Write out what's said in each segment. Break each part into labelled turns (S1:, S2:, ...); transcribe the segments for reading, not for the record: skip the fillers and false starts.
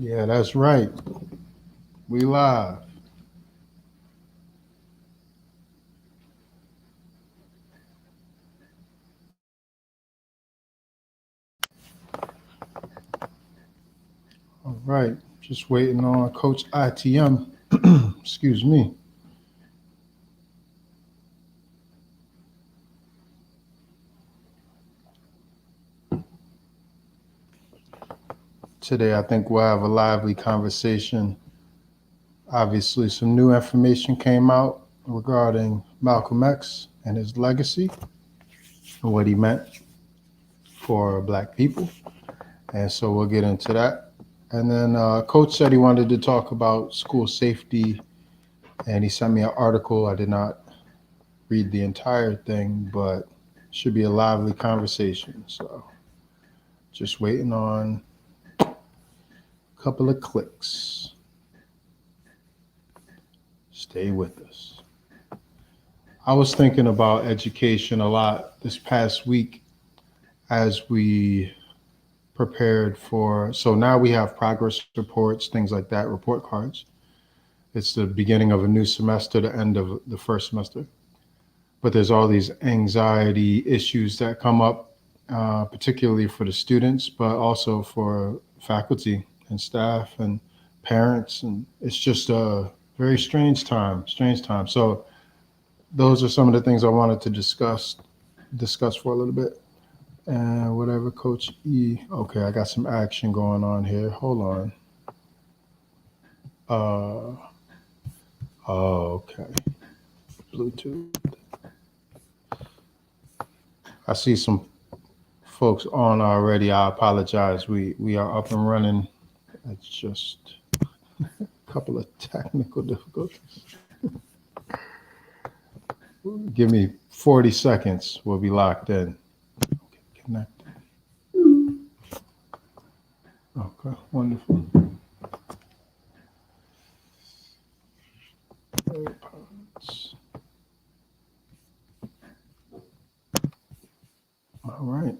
S1: Yeah, that's right. We live. All right. Just waiting on Coach ITM. Excuse me. Today, I think we'll have a lively conversation. Obviously, some new information came out regarding Malcolm X and his legacy and what he meant for Black people. And so we'll get into that. And then Coach said he wanted to talk about school safety, and he sent me an article. I did not read the entire thing, but it should be a lively conversation. So just waiting on a couple of clicks. Stay with us. I was thinking about education a lot this past week as we prepared for. So now we have progress reports, things like that, report cards. It's the beginning of a new semester, the end of the first semester. But there's all these anxiety issues that come up, particularly for the students, but also for faculty and staff and parents. And it's just a very strange time, strange time. So those are some of the things I wanted to discuss for a little bit. And whatever, Coach E. Okay, I got some action going on here. Hold on. Uh, okay. Bluetooth. I see some folks on already. I apologize. We are up and running. It's just a couple of technical difficulties. Give me 40 seconds. We'll be locked in. Okay, connected. Okay, wonderful. All right.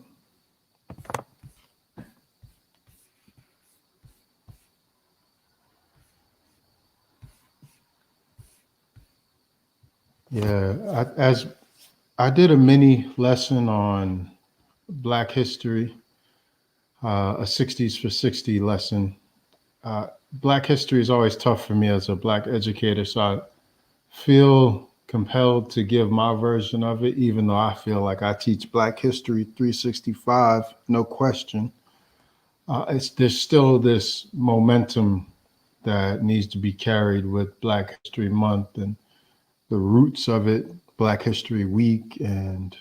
S1: Yeah, as I did a mini lesson on Black history, a 60s for 60 lesson. Black history is always tough for me as a Black educator, so I feel compelled to give my version of it, even though I feel like I teach Black history 365, no question. There's still this momentum that needs to be carried with Black History Month and the roots of it, Black History Week, and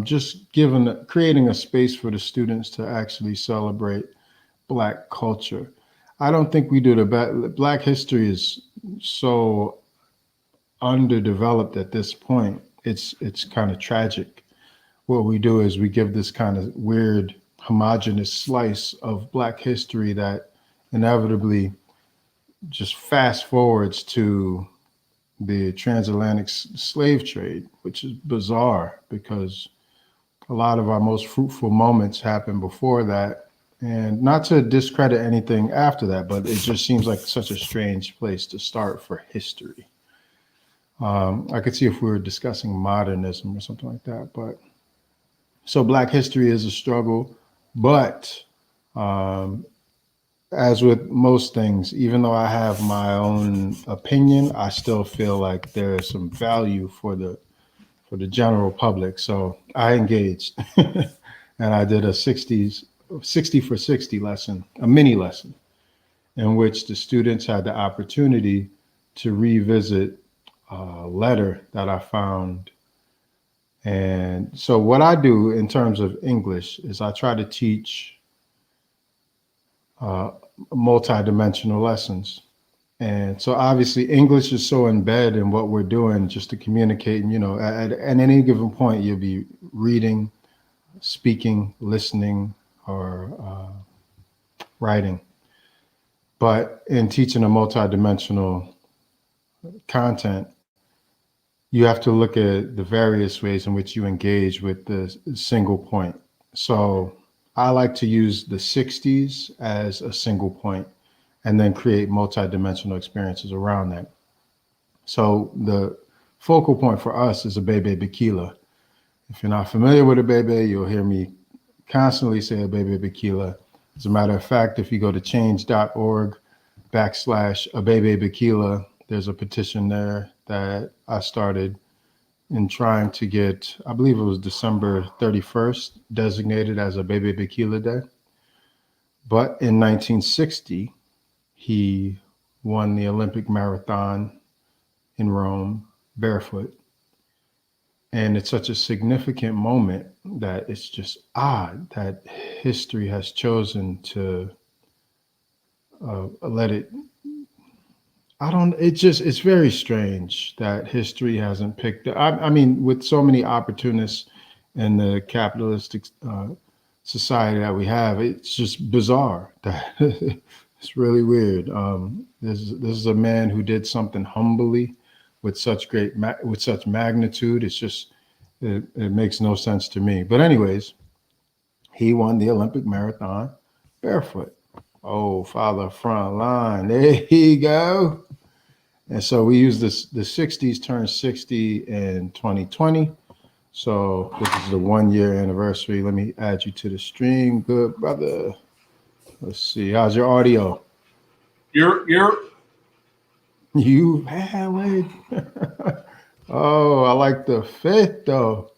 S1: just creating a space for the students to actually celebrate Black culture. I don't think we do the best. Black history is so underdeveloped at this point. It's kind of tragic. What we do is we give this kind of weird homogenous slice of Black history that inevitably just fast forwards to the transatlantic slave trade, which is bizarre because a lot of our most fruitful moments happened before that. And not to discredit anything after that, but it just seems like such a strange place to start for history. I could see if we were discussing modernism or something like that. But so Black history is a struggle, but um, as with most things, even though I have my own opinion, I still feel like there is some value for the general public. So I engaged and I did a 60 for 60 lesson, a mini lesson, in which the students had the opportunity to revisit a letter that I found. And so what I do in terms of English is I try to teach uh, multi-dimensional lessons. And so obviously English is so embedded in what we're doing just to communicate. And, at any given point, you'll be reading, speaking, listening, or writing. But in teaching a multi-dimensional content, you have to look at the various ways in which you engage with the single point. So I like to use the 60s as a single point and then create multidimensional experiences around that. So the focal point for us is a Bebe Bikila. If you're not familiar with a Bebe, you'll hear me constantly say a Bebe Bikila. As a matter of fact, if you go to change.org/ a Bebe Bikila, there's a petition there that I started in trying to get, I believe it was December 31st, designated as a Bebe Bikila Day. But in 1960, he won the Olympic marathon in Rome barefoot. And it's such a significant moment that it's just odd that history has chosen to let it. It's very strange that history hasn't picked up. I mean, with so many opportunists in the capitalistic society that we have, it's just bizarre that it's really weird. This is a man who did something humbly with such with such magnitude. It's just, it makes no sense to me. But anyways, he won the Olympic marathon barefoot. Oh, Father front line. There you go. And so we use this, the 60s turned 60 in 2020. So this is the 1 year anniversary. Let me add you to the stream. Good brother. Let's see. How's your audio? You have it. Oh, I like the fit though.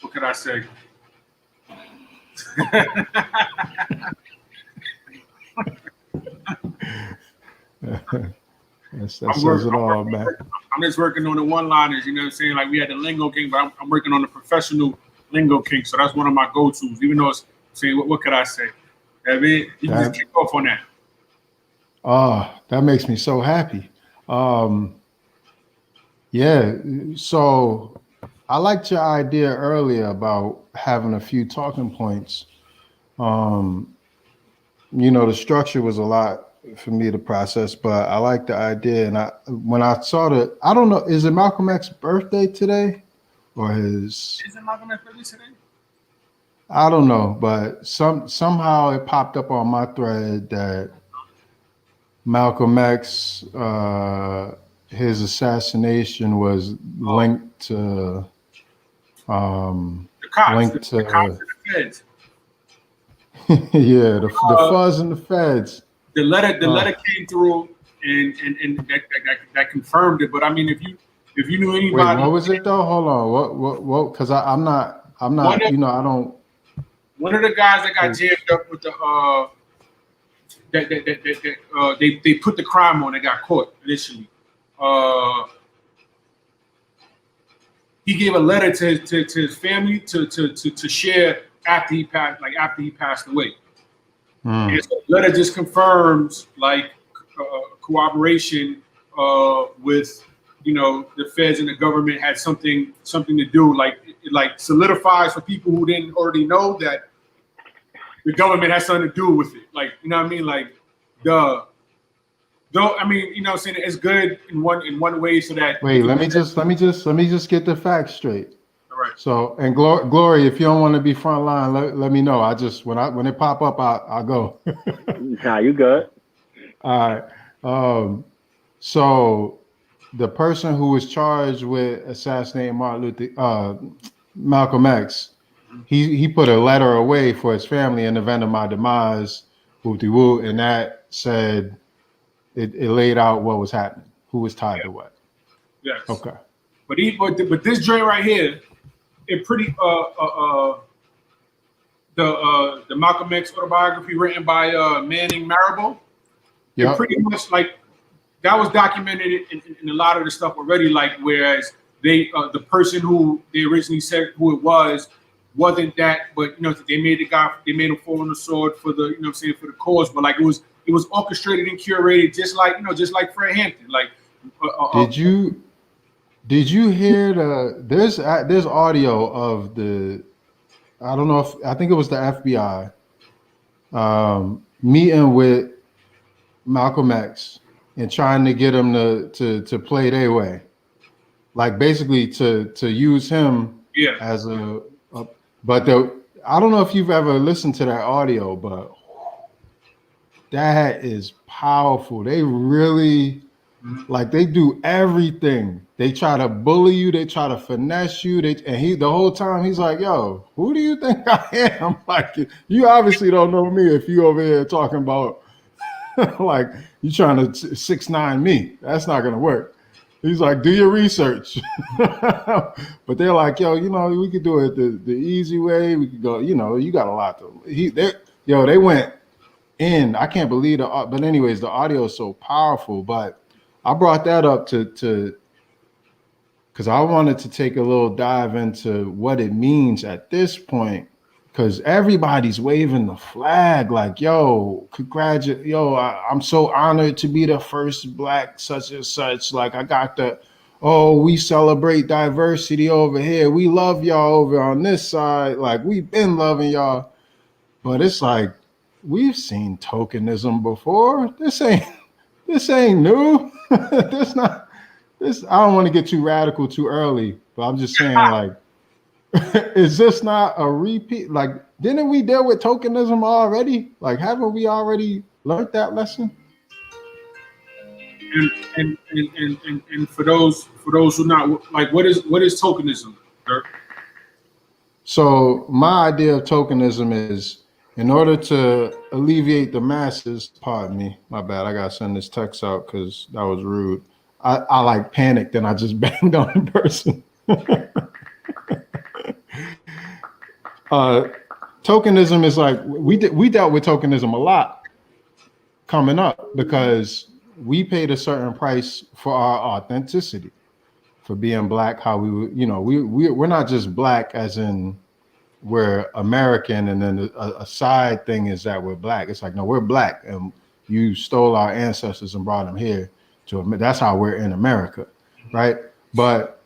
S2: What can I say?
S1: That says it all, man.
S2: I'm just working on the one-liners, you know what I'm saying? Like we had the lingo king, but I'm working on the professional lingo king. So that's one of my go-tos, even though it's saying, what could I say? I mean, you can just kick off on that.
S1: Oh, that makes me so happy. Yeah, so I liked your idea earlier about having a few talking points. The structure was a lot for me to process, but I like the idea. And when I saw I don't know, is it Malcolm X's birthday today or his?
S2: Is it Malcolm X's birthday today?
S1: I don't know, but somehow it popped up on my thread that Malcolm X, his assassination was linked to
S2: the cops, the cops and the feds.
S1: Yeah, the fuzz and the feds.
S2: The letter came through and that confirmed it. But I mean, if you knew anybody,
S1: wait, what was it though? Hold on, what? Because I'm not. I don't.
S2: One of the guys that got jammed up with the they put the crime on. They got caught initially. He gave a letter to his family to share after he passed away. And so the letter just confirms cooperation with the feds and the government had something to do. It solidifies for people who didn't already know that the government has something to do with it. You know what I mean? Though I mean, you know what I'm saying, it's good in one way so that.
S1: Wait, let me just get the facts straight.
S2: All right.
S1: So, and Glory, if you don't want to be front line, let me know. I just when it pop up, I'll go.
S3: Nah, you good.
S1: All right. So the person who was charged with assassinating Malcolm X, he put a letter away for his family in the event of my demise, whoop-de-woo, and that said it laid out what was happening, who was tied to what.
S2: Yes.
S1: Okay.
S2: But this joint right here, it pretty the Malcolm X autobiography written by Manning Marable. It pretty much that was documented in a lot of the stuff already. Whereas the person who they originally said who it wasn't that, but they made him fall on the sword for the for the cause. But it was orchestrated and curated just like Fred Hampton.
S1: Did you hear there's audio of I don't know I think it was the FBI meeting with Malcolm X and trying to get him to play their way, basically to use him as a But I don't know if you've ever listened to that audio, but that is powerful. They really like they do everything. They try to bully you. They try to finesse you. The whole time he's like, "Yo, who do you think I am?" Like, you obviously don't know me if you over here talking about like you trying to 6ix9ine me. That's not gonna work. He's like, do your research. But they're like, yo, we could do it the easy way. We could go, you got a lot to. They went in. I can't believe but anyways, the audio is so powerful. But I brought that up to because I wanted to take a little dive into what it means at this point. Because everybody's waving the flag, like, yo, congratulate, yo, I'm so honored to be the first Black such and such. Like, I got we celebrate diversity over here. We love y'all over on this side. Like, we've been loving y'all. But it's like, we've seen tokenism before. This ain't new. I don't want to get too radical too early, but I'm just saying, like, is this not a repeat? Like, didn't we deal with tokenism already? Like, haven't we already learned that lesson?
S2: And for those who not like, what is tokenism, Dirk?
S1: So my idea of tokenism is, in order to alleviate the masses, pardon me, my bad, I gotta send this text out because that was rude. I like panicked and I just banged on the person. Tokenism is like, we dealt with tokenism a lot coming up because we paid a certain price for our authenticity, for being Black. How we're not just Black as in we're American, and then a side thing is that we're Black. It's like, no, we're Black, and you stole our ancestors and brought them here that's how we're in America, right? But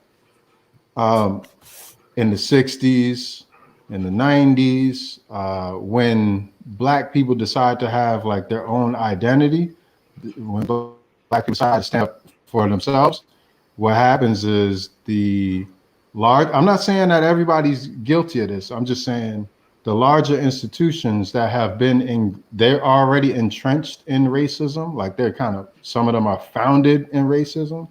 S1: in the 60s, in the 90s, when Black people decide to have like their own identity, when Black people decide to stand up for themselves, what happens is I'm not saying that everybody's guilty of this. I'm just saying the larger institutions that have they're already entrenched in racism. Like some of them are founded in racism.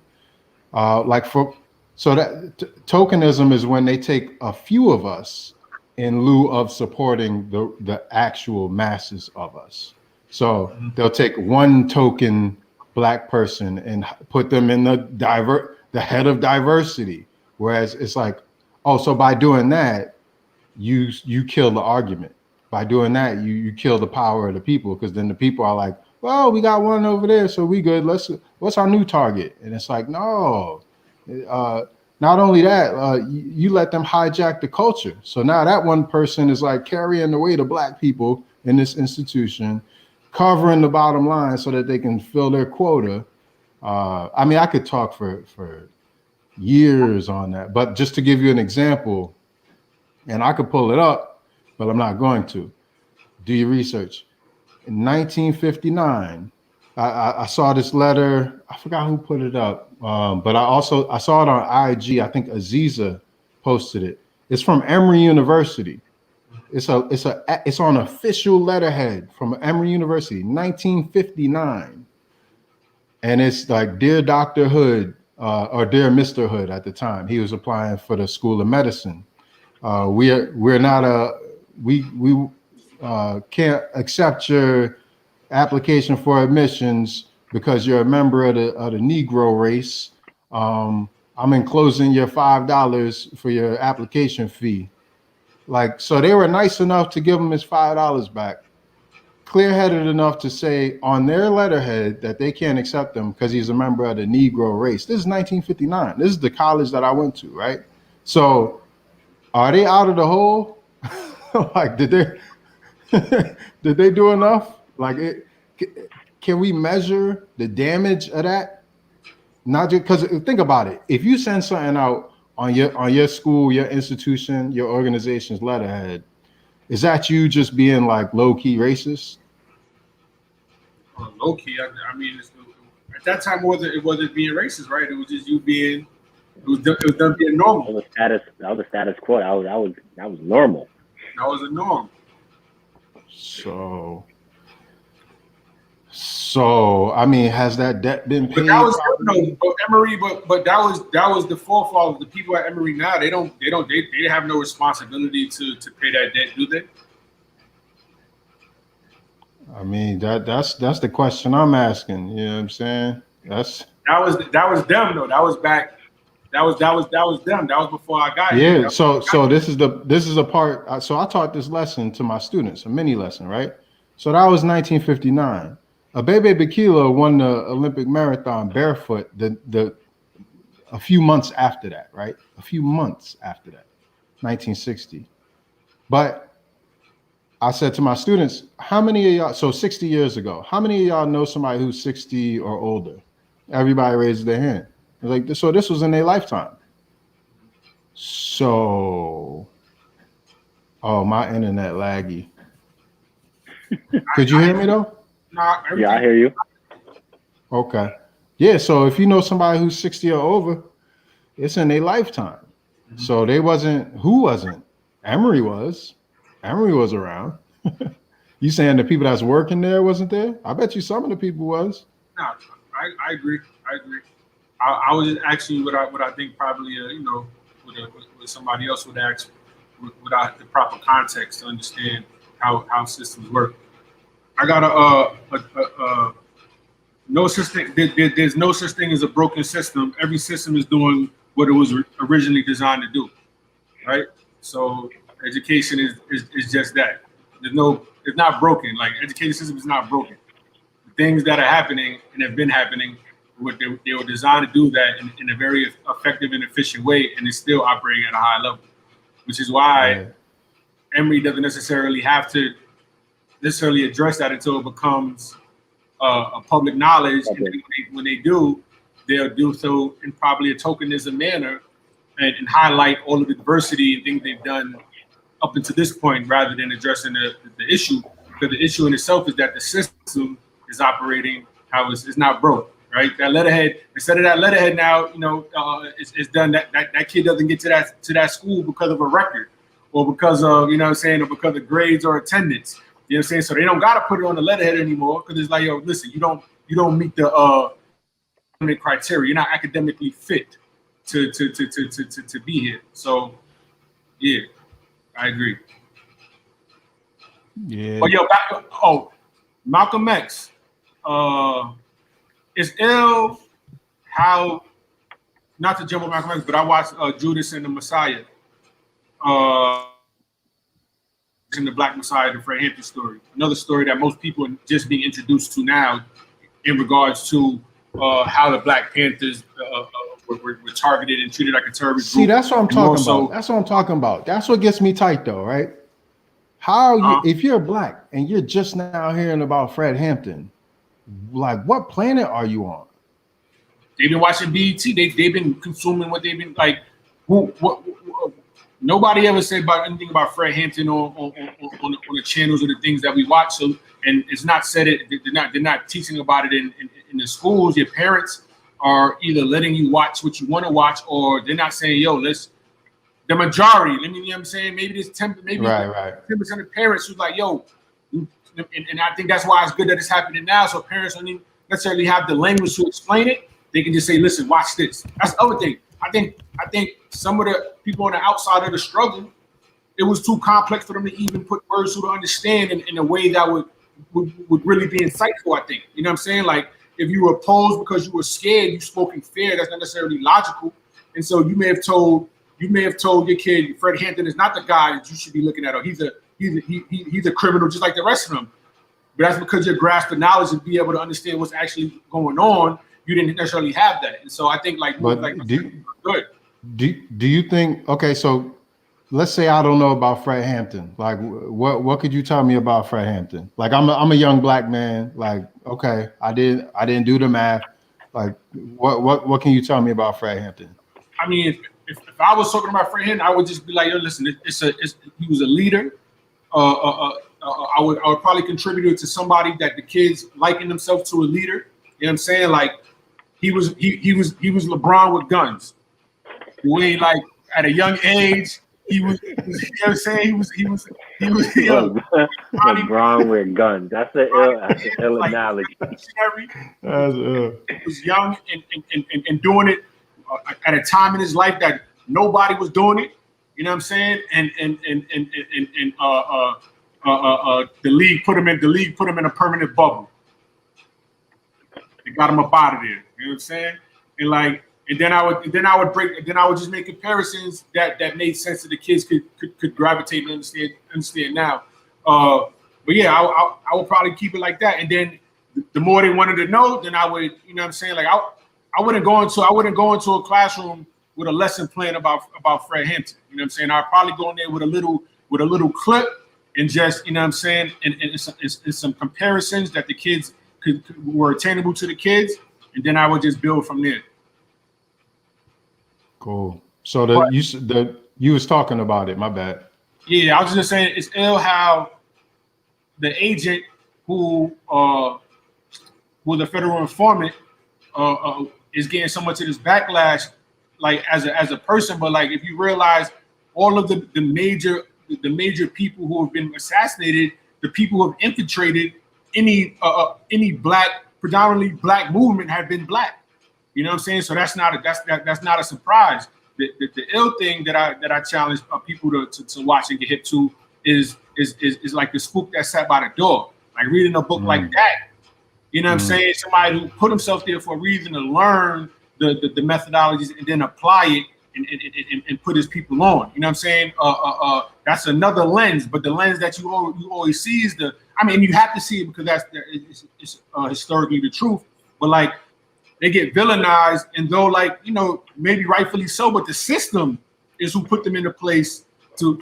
S1: So that tokenism is when they take a few of us in lieu of supporting the actual masses of us. So they'll take one token Black person and put them in the head of diversity. Whereas it's like, oh, so by doing that, you kill the argument. By doing that, you kill the power of the people, because then the people are like, well, we got one over there, so we good. What's our new target? And it's like, no. Not only that, you let them hijack the culture. So now that one person is like carrying the weight of Black people in this institution, covering the bottom line so that they can fill their quota. I mean, I could talk for years on that, but just to give you an example, and I could pull it up, but I'm not going to. Do your research. In 1959, I saw this letter. I forgot who put it up, but I saw it on IG. I think Aziza posted it. It's from Emory University. It's on official letterhead from Emory University, 1959, and it's like, Dear Dr. Hood, or Dear Mr. Hood at the time. He was applying for the School of Medicine. We can't accept your application for admissions because you're a member of the Negro race. I'm enclosing your $5 for your application fee. Like, so they were nice enough to give him his $5 back, clear-headed enough to say on their letterhead that they can't accept him because he's a member of the Negro race. This is 1959. This is the college that I went to, right? So are they out of the hole? Like, did they do enough? Like, can we measure the damage of that? Not just because, think about it. If you send something out on your school, your institution, your organization's letterhead, is that you just being like low-key racist?
S2: Low-key, I mean, at that time it wasn't being racist, right? It was just you being It was done being normal.
S3: That was a status quo. That was normal.
S2: That was a norm.
S1: So I mean, has that debt been paid?
S2: But that was but Emory. But that was the forefathers. The people at Emory now, they have no responsibility to pay that debt, do they?
S1: I mean, that's the question I'm asking. You know what I'm saying? That
S2: was them though. That was back. That was them. That was before I got here.
S1: Yeah. So this is a part. So I taught this lesson to my students, a mini lesson, right? So that was 1959. Abebe Bikila won the Olympic marathon barefoot a few months after that, right? A few months after that, 1960. But I said to my students, how many of y'all, so 60 years ago, how many of y'all know somebody who's 60 or older? Everybody raised their hand. Like, so this was in their lifetime. So, oh, my internet laggy. Could you hear me though?
S3: Yeah, I hear you.
S1: Okay. Yeah, so if you know somebody who's 60 or over, it's in their lifetime. Mm-hmm. So who wasn't? Emory was. Emory was around. You saying the people that's working there wasn't there? I bet you some of the people was.
S2: No, I agree. I was just asking what I think probably what somebody else would ask without the proper context to understand how systems work. I got no such thing. There's no such thing as a broken system. Every system is doing what it was originally designed to do, right? So education is just that. It's not broken. Like, education system is not broken. The things that are happening and have been happening, they were designed to do that in a very effective and efficient way, and it's still operating at a high level, which is why Emory doesn't necessarily have to address that until it becomes a public knowledge. Okay. And when they do, they'll do so in probably a tokenism manner and highlight all of the diversity and things they've done up until this point, rather than addressing the issue. Because the issue in itself is that the system is operating how it's not broke, right? That letterhead, instead of that letterhead now, it's done that kid doesn't get to that school because of a record, or because of, or because of grades or attendance. You know what I'm saying? So they don't got to put it on the letterhead anymore, because it's like, yo, listen, you don't meet the criteria. You're not academically fit to be here. So yeah, I agree.
S1: Yeah.
S2: But Malcolm X. It's ill how, not to jump on Malcolm X, but I watched Judas and the Messiah. In the Black Messiah, the Fred Hampton story. Another story that most people are just being introduced to now in regards to how the Black Panthers were targeted and treated like a terrorist group.
S1: See, that's what I'm talking about. That's what I'm talking about. That's what gets me tight though, right? How if you're Black and you're just now hearing about Fred Hampton, like, what planet are you on?
S2: They've been watching BET. They've been consuming what they've been like. Nobody ever said about anything about Fred Hampton on the channels or the things that we watch. So, and it's not said it. They're not teaching about it in the schools. Your parents are either letting you watch what you want to watch, or they're not saying, yo, the majority. You know what I'm saying? Maybe there's 10%, 10% of parents who's like, yo, and I think that's why it's good that it's happening now. So parents don't even necessarily have the language to explain it. They can just say, listen, watch this. That's the other thing. I think some of the people on the outside of the struggle, it was too complex for them to even put words to understand in a way that would really be insightful, I think. You know what I'm saying? Like, if you were opposed because you were scared, you spoke in fear, that's not necessarily logical. And so you may have told your kid, Fred Hampton is not the guy that you should be looking at, or he's a criminal just like the rest of them. But that's because you grasp the knowledge and be able to understand what's actually going on. You didn't necessarily have that. And so I think good.
S1: Do you think, okay, so let's say I don't know about Fred Hampton. Like, what could you tell me about Fred Hampton? Like, I'm a young Black man. Like, okay, I didn't do the math. Like, what can you tell me about Fred Hampton?
S2: I mean, if I was talking about Fred Hampton, I would just be like, yo, listen, he was a leader. I would probably contribute it to somebody that the kids liken themselves to a leader. You know what I'm saying? Like, he was LeBron with guns. the way like at a young age he was you know what I'm saying? He was you know,
S3: LeBron with guns. That's an ill
S2: like
S3: analogy.
S2: revolutionary.
S1: That's,
S2: He was young and doing it at a time in his life that nobody was doing it. You know what I'm saying? And the league put him in a permanent bubble. They got him up out of there. You know what I'm saying? And then I would just make comparisons that made sense that the kids could gravitate and understand now. But yeah, I would probably keep it like that. And then the more they wanted to know, then I would, you know what I'm saying? Like I wouldn't go into a classroom with a lesson plan about Fred Hampton. You know what I'm saying? I'd probably go in there with a little clip and just, you know what I'm saying, and some comparisons that the kids were attainable to the kids, and then I would just build from there.
S1: cool. So you was talking about it. My bad.
S2: Yeah, I was just saying it's ill how the agent who was a federal informant is getting so much of this backlash, like as a person. But like if you realize all of the major people who have been assassinated, the people who have infiltrated any predominantly black movement have been black. You know what I'm saying? So that's not a surprise. The ill thing that I challenge people to watch and get hip to is like the spook that sat by the door. Like reading a book like that. You know what I'm saying? Somebody who put himself there for a reason to learn the methodologies and then apply it and put his people on. You know what I'm saying? That's another lens, but the lens that you always see is you have to see it because it's historically the truth. But like they get villainized, and though like maybe rightfully so, but the system is who put them into place to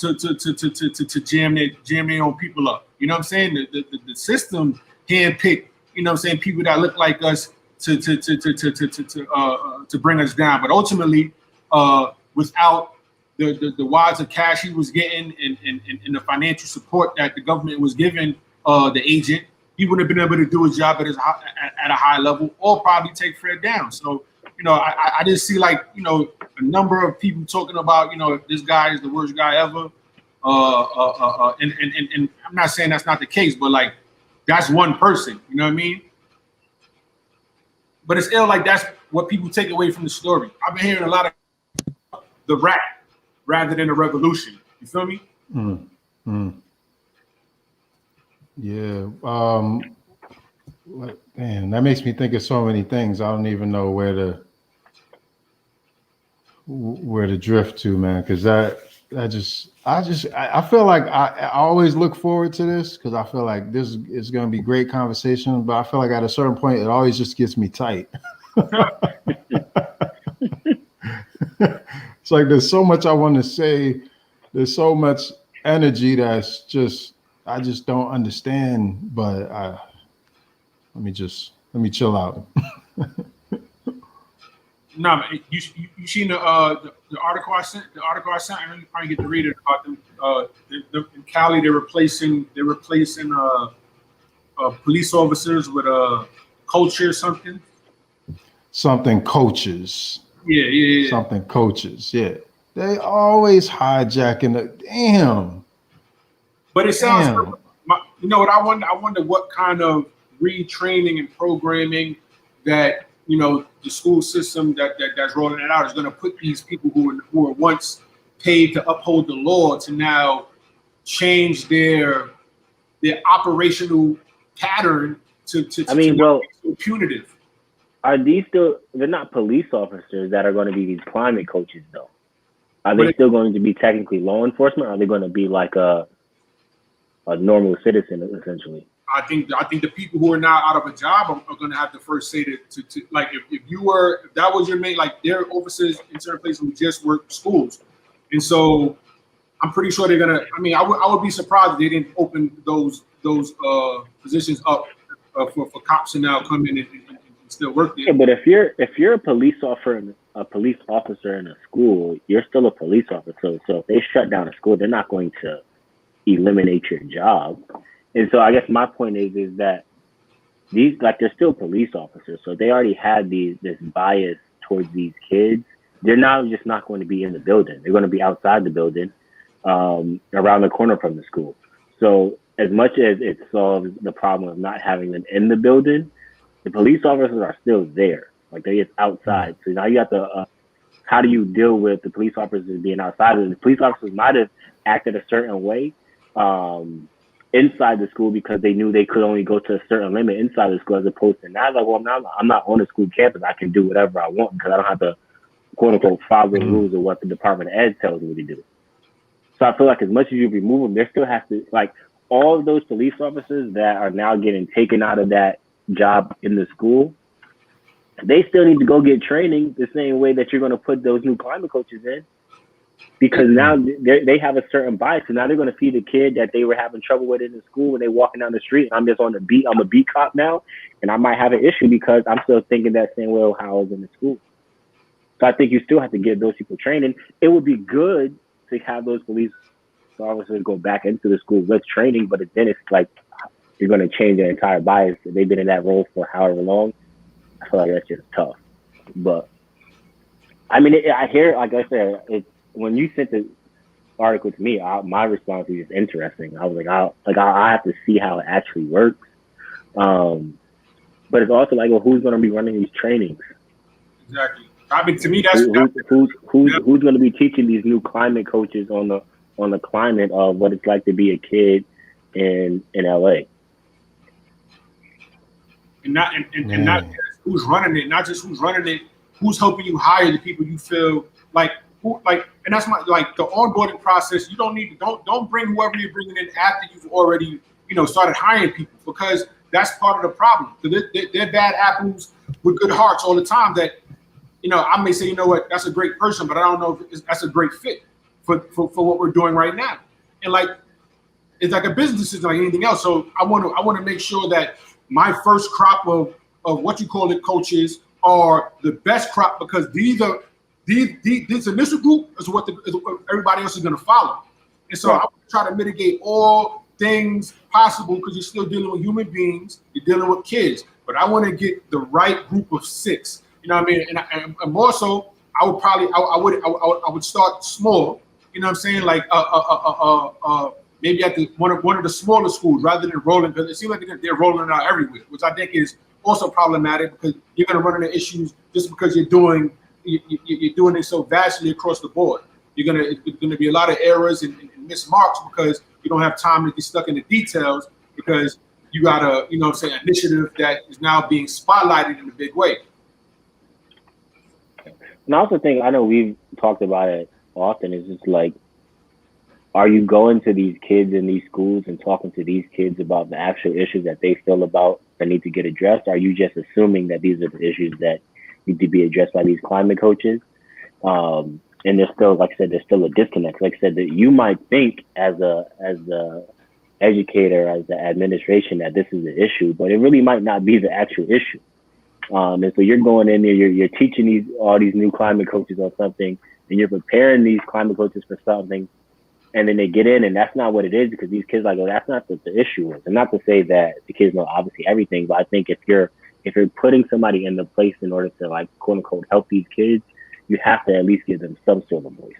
S2: jam their own people up. You know what I'm saying? The system handpicked, you know what I'm saying, people that look like us to bring us down. But ultimately, without the wads of cash he was getting and the financial support that the government was giving the agent, he wouldn't have been able to do his job at a high level or probably take Fred down. So, I just see like, a number of people talking about, this guy is the worst guy ever. And I'm not saying that's not the case, but like, that's one person, you know what I mean? But it's ill, like that's what people take away from the story. I've been hearing a lot of the rap rather than the revolution. You feel me?
S1: Yeah. Man, that makes me think of so many things. I don't even know where to drift to, man. Because I feel like I always look forward to this because I feel like this is going to be great conversation. But I feel like at a certain point, it always just gets me tight. It's like there's so much I want to say. There's so much energy that's just I just don't understand. But let me chill out.
S2: No, you seen the article I sent? The article I sent. I know you probably get to read it about them. In Cali, they're replacing police officers with culture something.
S1: Something coaches.
S2: Yeah.
S1: Something coaches. Yeah. They always hijacking the damn.
S2: But it sounds. You know what I wonder? I wonder what kind of retraining and programming that the school system that's rolling it out is going to put these people who were once paid to uphold the law to now change their operational pattern to be punitive.
S3: Are these still? They're not police officers that are going to be these climate coaches, though. Are they still going to be technically law enforcement? Or are they going to be like a normal citizen, essentially?
S2: I think the people who are now out of a job are going to have the first say to like if that was your main, like there are officers in certain places who just work schools, and so I'm pretty sure they're gonna. I would be surprised if they didn't open those positions up for cops to now come in and still work there.
S3: Yeah, but if you're a police officer in a school, you're still a police officer. So if they shut down a school, they're not going to eliminate your job. And so I guess my point is that they're still police officers, so they already had this bias towards these kids they're now just not going to be in the building. They're going to be outside the building, around the corner from the school. So as much as it solves the problem of not having them in the building, the police officers are still there. Like they're just outside. So now you have to, how do you deal with the police officers being outside? And the police officers might have acted a certain way inside the school because they knew they could only go to a certain limit inside the school, as opposed to now, like, well, I'm not on the school campus. I can do whatever I want because I don't have to, quote unquote, follow the rules of what the Department of Ed tells me to do. So I feel like as much as you remove them, there still has to, like, all of those police officers that are now getting taken out of that job in the school, they still need to go get training the same way that you're going to put those new climate coaches in, because now they have a certain bias. And now they're going to see the kid that they were having trouble with in the school when they walking down the street. And I'm just on the beat. I'm a beat cop now, and I might have an issue because I'm still thinking that same way of how I was in the school. So I think you still have to give those people training. It would be good to have those police officers go back into the school with training, but then it's like you're going to change their entire bias. They've been in that role for however long. I feel like that's just tough. But I mean, I hear, like I said, when you sent the article to me, my response was just interesting. I was like, I have to see how it actually works. But it's also like, well, who's going to be running these trainings?
S2: Exactly. I mean, to me, that's
S3: who's going to be teaching these new climate coaches on the climate of what it's like to be a kid in LA.
S2: And not just who's running it, not just who's running it, who's helping you hire the people you feel like, and that's the onboarding process. You don't bring whoever you're bringing in after you've already, started hiring people, because that's part of the problem. They're bad apples with good hearts all the time that, I may say, you know what, that's a great person, but I don't know if that's a great fit for what we're doing right now. And it's like a business decision like anything else. So I want to make sure that my first crop of what you call it coaches are the best crop, because this initial group is what everybody else is going to follow. And so I try to mitigate all things possible, because you're still dealing with human beings, you're dealing with kids, but I want to get the right group of 6. You know what I mean? And more so, I would start small. You know what I'm saying? Like maybe at one of the smaller schools, rather than rolling, because it seems like they're rolling it out everywhere, which I think is also problematic, because you're going to run into issues just because you're doing it so vastly across the board. It's going to be a lot of errors and missed marks, because you don't have time to get stuck in the details, because you got a initiative that is now being spotlighted in a big way.
S3: And I also think, I know we've talked about it often, is just like, are you going to these kids in these schools and talking to these kids about the actual issues that they feel about that need to get addressed? Or are you just assuming that these are the issues that need to be addressed by these climate coaches? And there's still, like I said, there's still a disconnect. Like I said, that you might think as a educator, as the administration, that this is the issue, but it really might not be the actual issue. And so you're going in there, you're teaching all these new climate coaches on something, and you're preparing these climate coaches for something, and then they get in, and that's not what it is, because these kids like, oh, that's not what the issue is. And not to say that the kids know obviously everything, but I think if you're putting somebody in the place in order to, like, quote unquote, help these kids, you have to at least give them some sort of voice.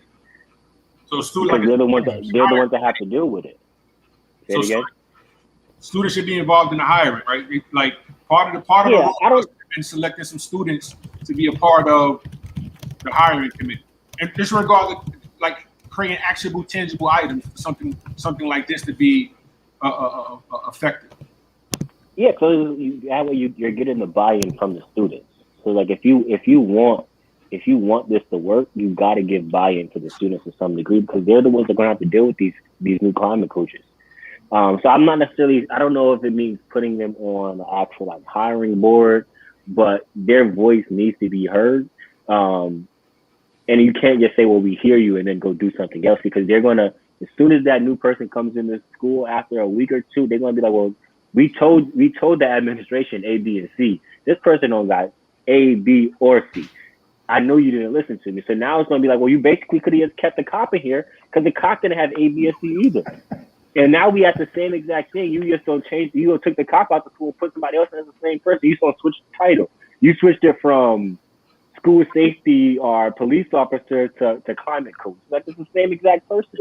S2: So
S3: because they're the ones that have to deal with it. Say it again.
S2: Students should be involved in the hiring, right? Like part of the role has been selecting some students to be a part of the hiring committee, and disregard like creating actionable, tangible items for something like this to be effective.
S3: Yeah, so that way you're getting the buy-in from the students. So like if you want this to work, you got to give buy-in to the students to some degree, because they're the ones that are going to have to deal with these new climate coaches. So I'm not necessarily, I don't know if it means putting them on the actual like hiring board, but their voice needs to be heard. And you can't just say, well, we hear you, and then go do something else, because they're going to, as soon as that new person comes into school after a week or two, they're going to be like, well, we told the administration A, B, and C. This person don't got A, B, or C. I know you didn't listen to me. So now it's going to be like, well, you basically could have just kept the cop in here, because the cop didn't have A, B, or C either. And now we have the same exact thing. You just don't change. You took the cop out the school, put somebody else as the same person. You just don't switch the title. You switched it from school safety or police officer to climate coach. Like it's the same exact person.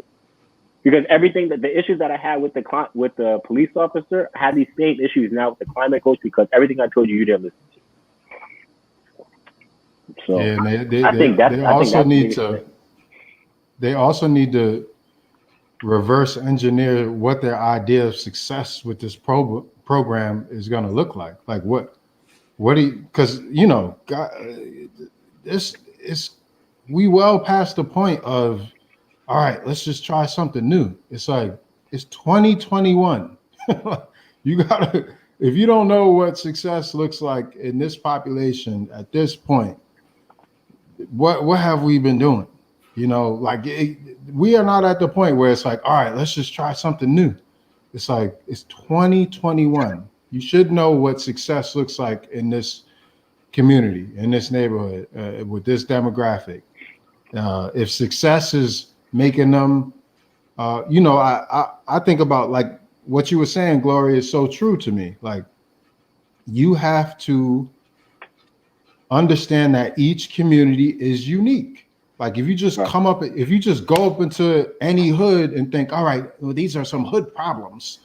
S3: Because everything that the issues that I had with the police officer, I have these same issues now with the climate coach because everything I told you, you didn't listen to. So
S1: Yeah,
S3: I think that's
S1: they
S3: I think
S1: also
S3: that's
S1: need to they also need to reverse engineer what their idea of success with this program is going to look like. Like what do you, because you know, God, this is we well past the point of all right, let's just try something new. It's like it's 2021. You gotta if you don't know what success looks like in this population at this point, what have we been doing? You know, like we are not at the point where it's like, all right, let's just try something new. It's like it's 2021. You should know what success looks like in this community, in this neighborhood, with this demographic. If success is making them, you know, I think about like what you were saying, Gloria, is so true to me. Like you have to understand that each community is unique. Like if you just if you just go up into any hood and think, all right, well, these are some hood problems,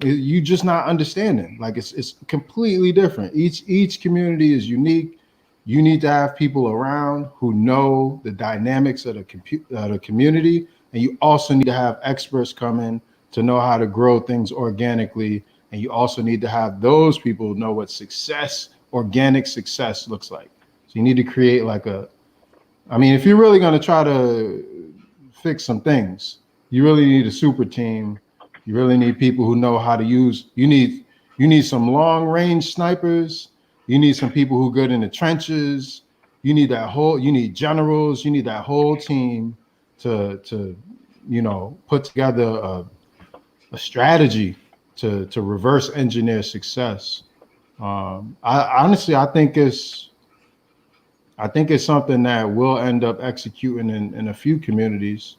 S1: you just not understanding. Like it's completely different. Each community is unique. You need to have people around who know the dynamics of the community, and you also need to have experts come in to know how to grow things organically. And you also need to have those people know what organic success looks like. So you need to create like I mean, if you're really going to try to fix some things, you really need a super team. You really need people who know how to you need some long range snipers. You need some people who are good in the trenches. You need generals. You need that whole team to you know, put together a strategy to reverse engineer success. I think it's something that we'll end up executing in a few communities.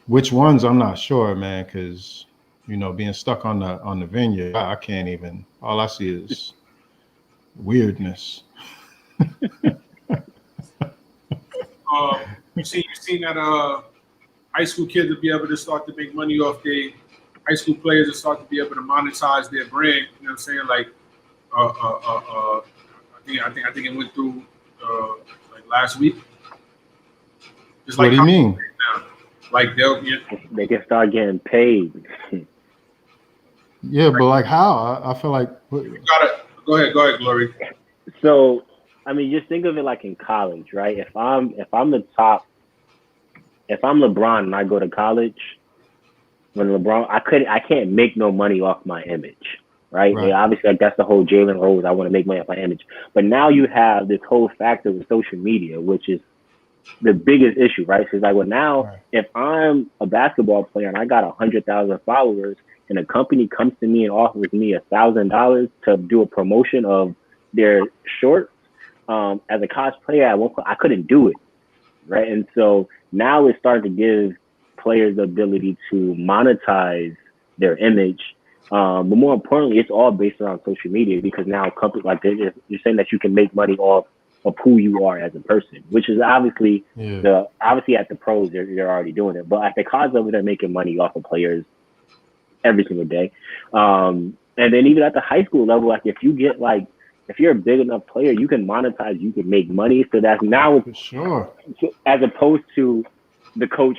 S1: Which ones I'm not sure, man, because you know, being stuck on the vineyard, I can't even. All I see is weirdness.
S2: You seen that high school kids will be able to start to make money off high school players will start to be able to monetize their brand. You know what I'm saying? Like, I think it went through like last week. Just
S1: what do you mean?
S2: Now. Like
S3: they can start getting paid.
S1: Yeah, but like how? I feel like
S2: you gotta go ahead, Glory.
S3: So I mean, just think of it like in college, right? If I'm LeBron and I go to college, when LeBron, I can't make no money off my image, right? Yeah, obviously, like that's the whole Jalen Rose. I want to make money off my image, but now you have this whole factor with social media, which is the biggest issue, right? So it's like, well, now if I'm a basketball player and I got 100,000 followers, and a company comes to me and offers me $1,000 to do a promotion of their shorts, as a cosplayer, at one point I couldn't do it, right? And so now it's starting to give players the ability to monetize their image, but more importantly, it's all based around social media because now companies like you're saying that you can make money off of who you are as a person, which is obviously obviously at the pros they're already doing it, but at the college level they're making money off of players every single day, and then even at the high school level, like if you're a big enough player, you can monetize, you can make money. So that's now
S1: for sure,
S3: as opposed to the coach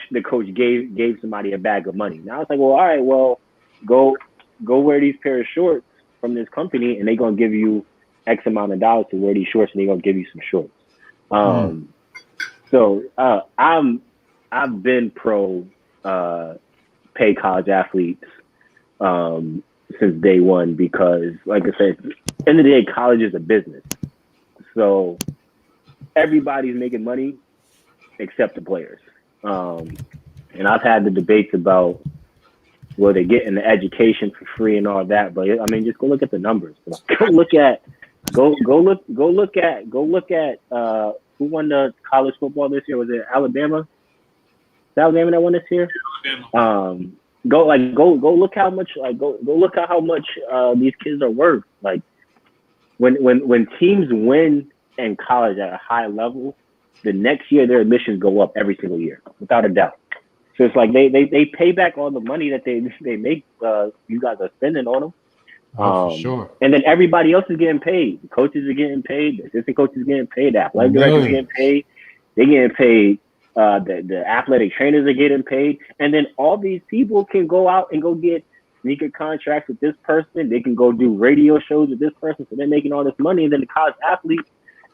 S3: gave somebody a bag of money. Now it's like, well, all right, well, go wear these pair of shorts from this company, and they're gonna give you X amount of dollars to wear these shorts, and they're gonna give you some shorts. So I've been pro pay college athletes since day one because, like I said, end of the day, college is a business. So everybody's making money except the players. And I've had the debates about where they're getting the education for free and all that. But I mean, just go look at the numbers. Go look at who won the college football this year. Was it Alabama? Is it Alabama that won this year?
S2: Alabama.
S3: Go look how much these kids are worth. Like when teams win in college at a high level, the next year their admissions go up every single year, without a doubt. So it's like they pay back all the money that they make. You guys are spending on them.
S1: Oh, for sure.
S3: And then everybody else is getting paid. The coaches are getting paid. The assistant coaches are getting paid. The athletic directors are getting paid. They're getting paid. The athletic trainers are getting paid. And then all these people can go out and go get sneaker contracts with this person. They can go do radio shows with this person. So they're making all this money. And then the college athletes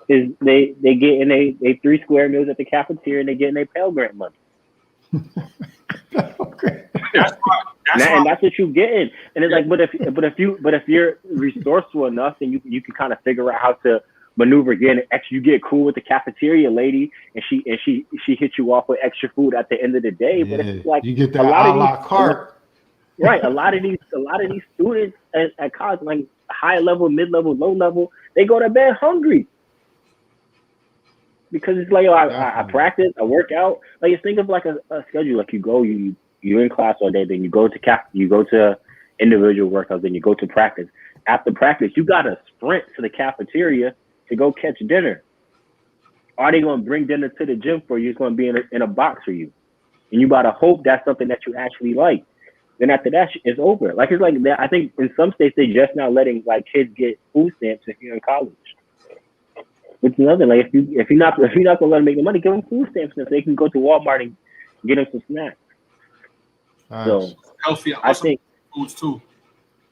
S3: is they get in they 3 square meals at the cafeteria and they get in their Pell Grant money.
S1: Okay.
S3: And that's what you're getting. And it's like, but if you're resourceful enough, then you can kind of figure out how to maneuver again. You get cool with the cafeteria lady, and she hits you off with extra food at the end of the day. But it's like
S1: you get that a la carte.
S3: Right. A lot of these students at college, like high level, mid level, low level, they go to bed hungry. Because it's like, I practice, I work out. Like, you think of like a schedule. Like you're in class all day, then you go to individual workouts, then you go to practice. After practice, you got to sprint to the cafeteria to go catch dinner. Are they going to bring dinner to the gym for you? It's going to be in a box for you. And you got to hope that's something that you actually like. Then after that, it's over. Like, it's like, I think in some states, they just now letting like kids get food stamps if you're in college. It's another, like, if you're not gonna let them make the money, give them food stamps so they can go to Walmart and get them some snacks. So
S2: healthy.
S3: I think
S2: foods too.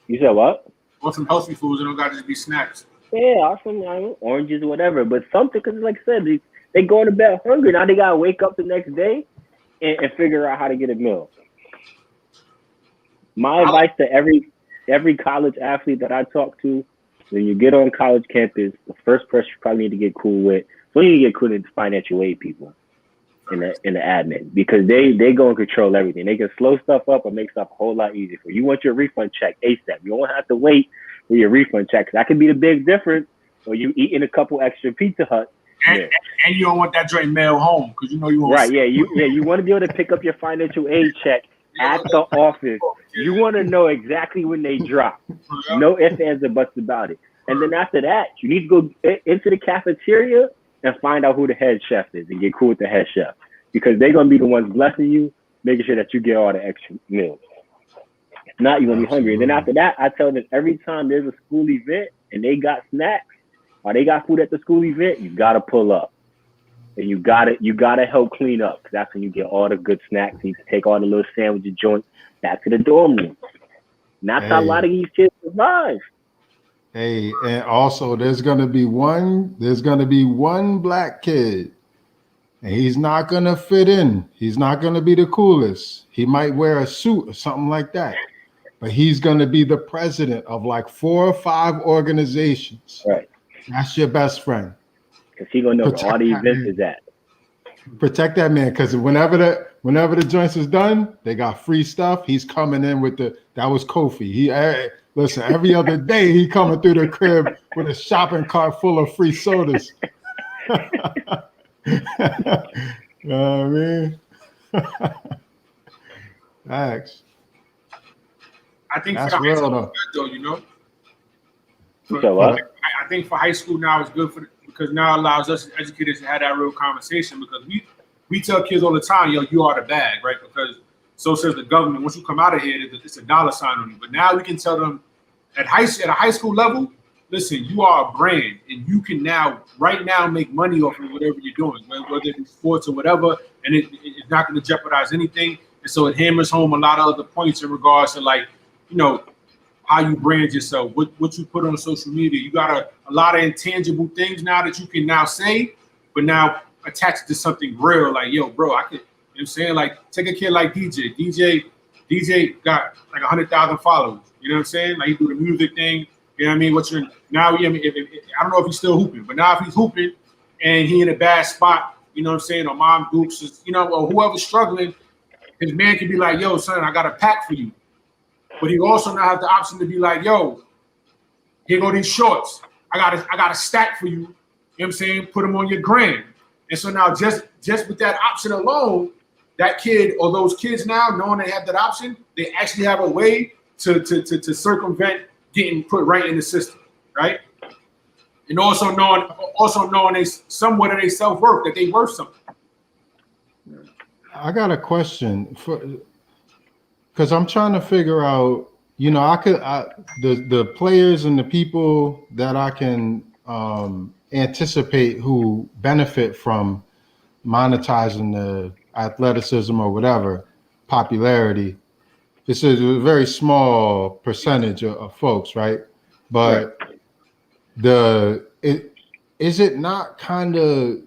S3: You said what?
S2: Want some healthy foods? It don't got to just be snacks.
S3: Yeah, awesome. Oranges or whatever, but something, because like I said, they go to bed hungry. Now they gotta wake up the next day and figure out how to get a meal. My advice to every college athlete that I talk to: when you get on college campus, the first person you probably need to get cool with. So you need to get cool with the financial aid people in the admin, because they go and control everything. They can slow stuff up or make stuff a whole lot easier for you. You want your refund check ASAP. You don't have to wait for your refund check. That could be the big difference. Or you eating a couple extra Pizza Hut.
S2: And you don't want that joint mailed home because you know you want.
S3: Right? Yeah. You want to be able to pick up your financial aid check at the office. You want to know exactly when they drop. No ifs, ands, or buts about it. And then after that, you need to go into the cafeteria and find out who the head chef is and get cool with the head chef, because they're going to be the ones blessing you, making sure that you get all the extra meals. If not, you're going to be hungry. And then after that, I tell them every time there's a school event and they got snacks or they got food at the school event, you got to pull up. And you gotta help clean up, because that's when you get all the good snacks. You can take all the little sandwich joints back to the dorm room. And that's how a lot of these kids survive.
S1: Hey, and also there's gonna be one black kid, and he's not gonna fit in. He's not gonna be the coolest. He might wear a suit or something like that, but he's gonna be the president of like 4 or 5 organizations.
S3: Right.
S1: That's your best friend. Because
S3: he's gonna know where all the events is at.
S1: Protect that man, because whenever the joints is done, they got free stuff. He's coming in with that was Kofi. Listen, every other day he coming through the crib with a shopping cart full of free sodas. You know what I mean? Thanks.
S2: I think
S1: that's
S2: for the
S1: real,
S2: high school,
S1: though.
S2: though, you know.
S3: So what?
S2: I think for high school now it's good because now it allows us as educators to have that real conversation, because we tell kids all the time, yo, you are the bag, right? Because so says the government. Once you come out of here, it's a dollar sign on you. But now we can tell them at a high school level, listen, you are a brand, and you can right now make money off of whatever you're doing, whether it's sports or whatever, and it's not going to jeopardize anything. And so it hammers home a lot of other points in regards to, like, you know, how you brand yourself, what you put on social media. You got a lot of intangible things now that you can now say, but now attach it to something real. Like, yo, bro, I could, you know what I'm saying? Like, take a kid like DJ. DJ got like 100,000 followers. You know what I'm saying? Like, he do the music thing. You know what I mean? I don't know if he's still hooping, but now if he's hooping and he in a bad spot, you know what I'm saying? Or Mom Dukes, you know, or whoever's struggling, his man can be like, yo, son, I got a pack for you. But he also now has the option to be like, yo, here go these shorts. I got a stack for you. You know what I'm saying? Put them on your gram. And so now just with that option alone, that kid or those kids now, knowing they have that option, they actually have a way to circumvent getting put right in the system, right? and also knowing they somewhat of their self-worth, that they worth something.
S1: I got a question because I'm trying to figure out, the players and the people that I can anticipate who benefit from monetizing the athleticism or whatever popularity. This is a very small percentage of folks, right? But is it not kind of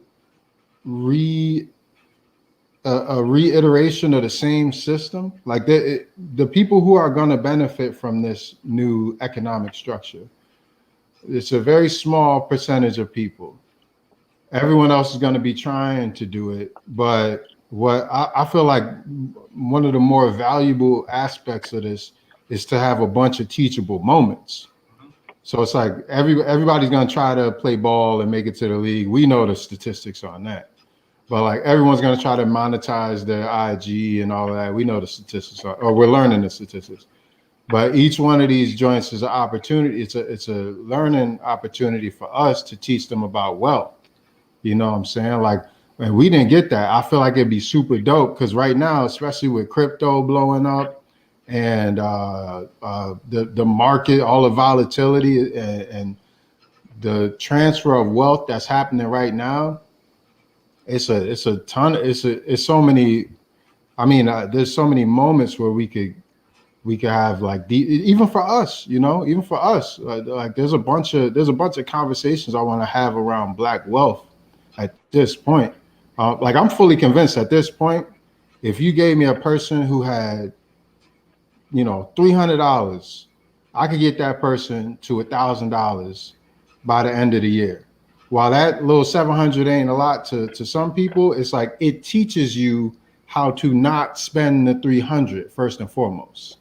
S1: a reiteration of the same system? Like the people who are going to benefit from this new economic structure, it's a very small percentage of people. Everyone else is going to be trying to do it. But what I feel like one of the more valuable aspects of this is to have a bunch of teachable moments. So it's like everybody's going to try to play ball and make it to the league. We know the statistics on that. But like everyone's going to try to monetize their IG and all that. We know the statistics, or we're learning the statistics. But each one of these joints is an opportunity. It's a learning opportunity for us to teach them about wealth. You know what I'm saying? Like, and we didn't get that. I feel like it'd be super dope because right now, especially with crypto blowing up and the market, all the volatility and the transfer of wealth that's happening right now, it's so many. I mean, there's so many moments where we could have like even for us, like there's a bunch of conversations I want to have around Black wealth at this point. Like I'm fully convinced at this point, if you gave me a person who had, $300, I could get that person to $1,000 by the end of the year. While that little 700 ain't a lot to some people, it's like it teaches you how to not spend the 300 first and foremost.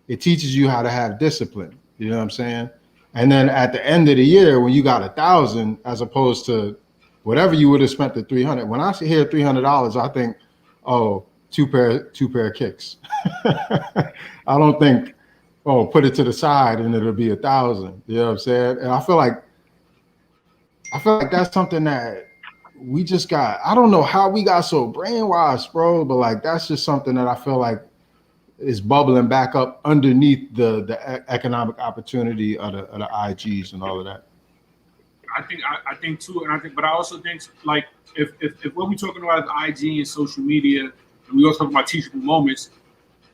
S1: It teaches you how to have discipline. You know what I'm saying? And then at the end of the year, when you got 1,000, as opposed to whatever you would have spent the 300. When I hear $300, I think, oh, two pair of kicks. I don't think, oh, put it to the side and it'll be 1,000. You know what I'm saying? And I feel like that's something that we just got. I don't know how we got so brainwashed, bro, but like that's just something that I feel like is bubbling back up underneath the economic opportunity of the IGs and all of that.
S2: I think too, but I also think like if what we're talking about is IG and social media, and we also talking about teachable moments,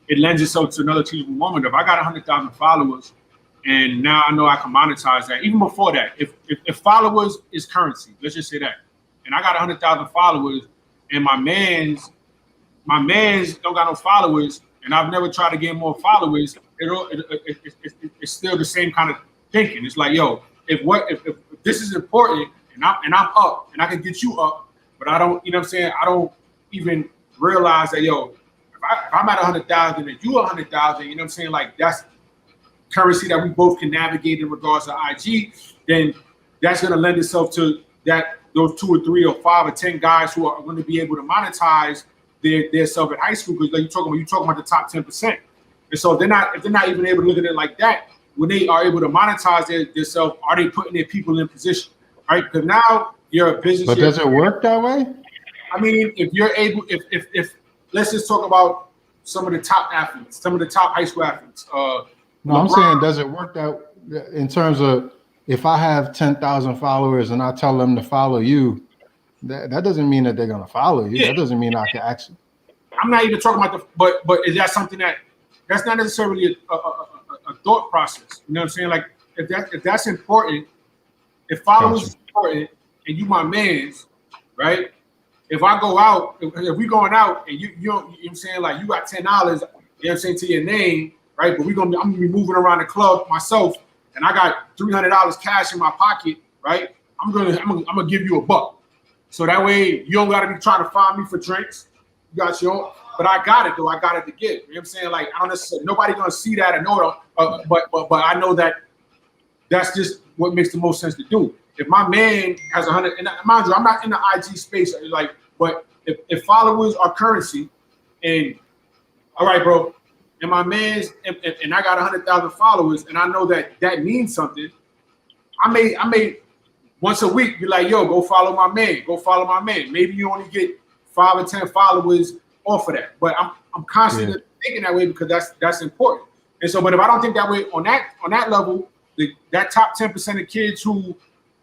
S2: it lends itself to another teachable moment. If I got 100,000 followers, and now I know I can monetize that. Even before that, if followers is currency, let's just say that, and I got 100,000 followers, and my man's don't got no followers, and I've never tried to gain more followers, it's still the same kind of thinking. It's like, yo, if this is important and I'm up and I can get you up, but I don't, you know what I'm saying? I don't even realize that, yo, if I'm at 100,000 and you 100,000, you know what I'm saying? Like that's currency that we both can navigate in regards to IG, then that's going to lend itself to that those 2 or 3 or 5 or 10 guys who are going to be able to monetize their self at high school, because you're talking about the top 10%. And so if they're not even able to look at it like that, when they are able to monetize their self, are they putting their people in position, right? Because now you're a business.
S1: But does it work that way?
S2: I mean, if you're able, if let's just talk about some of the top athletes, some of the top high school athletes.
S1: No, I'm saying, does it work that in terms of if I have 10,000 followers and I tell them to follow you, that doesn't mean that they're going to follow you. Yeah. That doesn't mean I can actually.
S2: I'm not even talking about but is that something that's not necessarily a thought process? You know what I'm saying? Like if that's important, if followers is important and you my man's, right? If I go out, if we going out and you know what I'm saying, like you got $10, you know what I'm saying, to your name, right? But I'm gonna be moving around the club myself, and I got $300 cash in my pocket, right? I'm gonna give you $1. So that way you don't gotta be trying to find me for drinks. You got your own, but I got it though. I got it to give. You know what I'm saying? Like I don't necessarily, nobody gonna see that and know it, but I know that that's just what makes the most sense to do. If my man has 100, and mind you, I'm not in the IG space, like, but if followers are currency, and all right, bro, and my man's, and I got 100,000 followers, and I know that means something, I may once a week, be like, yo, go follow my man. Go follow my man. Maybe you only get 5 or 10 followers off of that. But I'm constantly thinking that way because that's important. And so, but if I don't think that way on that level, that top 10% of kids who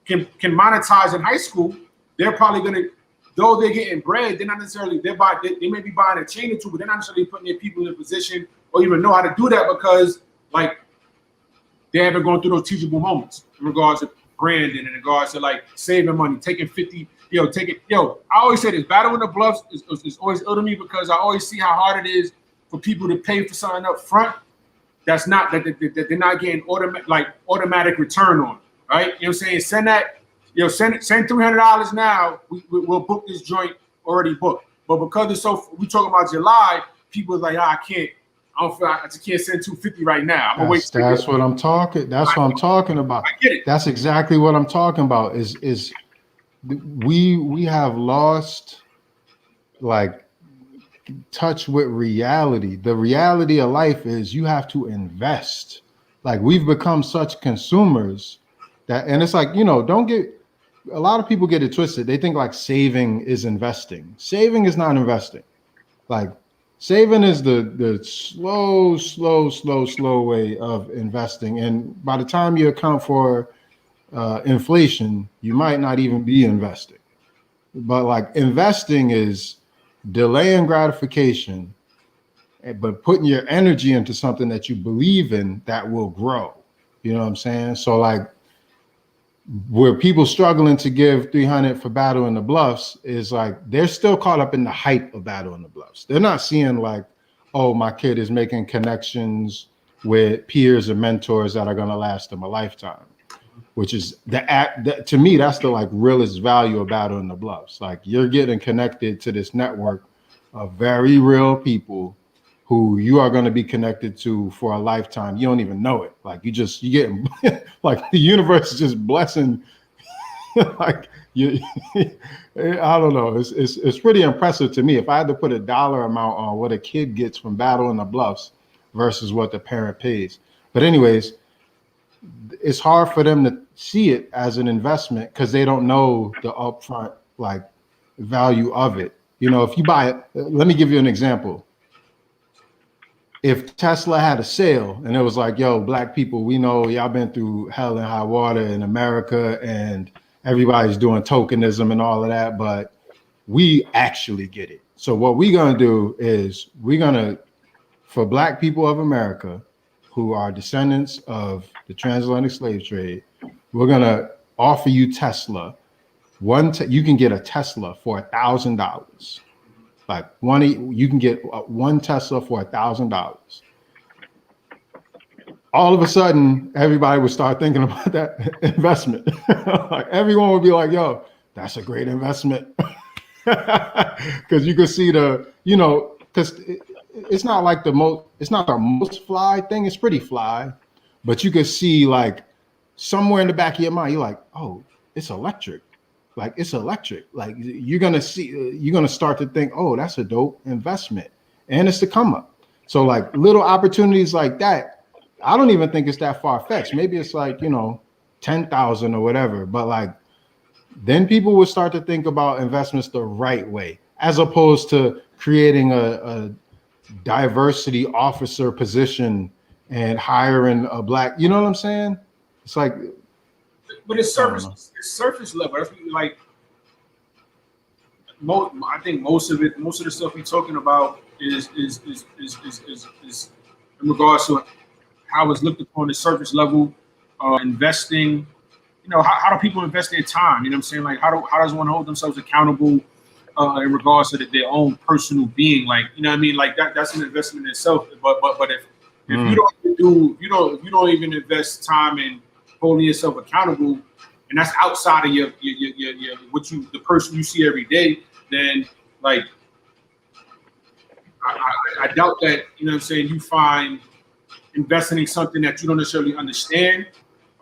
S2: can monetize in high school, they're probably gonna, though they're getting bread, they're not necessarily they may be buying a chain or two, but they're not necessarily putting their people in a position or even know how to do that because like they haven't gone through those teachable moments in regards to branding, in regards to like saving money, taking 50, I always say this, battle in the bluffs is always ill to me because I always see how hard it is for people to pay for something up front that's not that they're not getting automatic return on, right? You know what I'm saying? Send that, send $300 now. We'll book this joint already booked. But because it's we talking about July, people are like, I can't. I don't feel I just can't send $250 right now. I'm gonna wait.
S1: That's what I'm talking. That's what I'm talking about.
S2: I get it.
S1: That's exactly what I'm talking about. Is we have lost like touch with reality. The reality of life is you have to invest. Like we've become such consumers that, and it's like, don't get, a lot of people get it twisted. They think like saving is investing. Saving is not investing. Like saving is the slow way of investing. And by the time you account for inflation, you might not even be investing. But like investing is delaying gratification, but putting your energy into something that you believe in that will grow. You know what I'm saying? So like where people struggling to give 300 for Battle in the Bluffs is like they're still caught up in the hype of Battle in the Bluffs. They're not seeing like, oh, my kid is making connections with peers and mentors that are going to last them a lifetime, which is to me, that's the like realest value of Battle in the Bluffs. Like you're getting connected to this network of very real people who you are going to be connected to for a lifetime. You don't even know it. Like you get like the universe is just blessing. Like you, I don't know. It's pretty impressive to me. If I had to put a dollar amount on what a kid gets from Battle in the Bluffs versus what the parent pays. But anyways, it's hard for them to see it as an investment because they don't know the upfront like value of it. If you buy it, let me give you an example. If Tesla had a sale and it was like, yo, black people, we know y'all been through hell and high water in America and everybody's doing tokenism and all of that, but we actually get it. So what we're going to do is for black people of America who are descendants of the transatlantic slave trade, we're going to offer you Tesla. You can get a Tesla for $1,000. Like you can get one Tesla for $1,000. All of a sudden, everybody would start thinking about that investment. Like everyone would be like, yo, that's a great investment. Because you could see because it's not like it's not the most fly thing. It's pretty fly, but you could see like somewhere in the back of your mind, you're like, oh, it's electric. Like it's electric. Like you're gonna start to think, oh, that's a dope investment, and it's to come up. So like little opportunities like that, I don't even think it's that far fetched. Maybe it's like 10,000 or whatever. But like then people will start to think about investments the right way, as opposed to creating a diversity officer position and hiring a black. You know what I'm saying? It's like.
S2: But it's surface level. That's like I think most of the stuff we're talking about is in regards to how it's looked upon the surface level, investing. How do people invest their time? You know what I'm saying? Like how does one hold themselves accountable in regards to their own personal being? Like you know what I mean? Like that's an investment in itself. But if you don't even invest time in holding yourself accountable, and that's outside of your the person you see every day, then like I doubt that what I'm saying, you find investing in something that you don't necessarily understand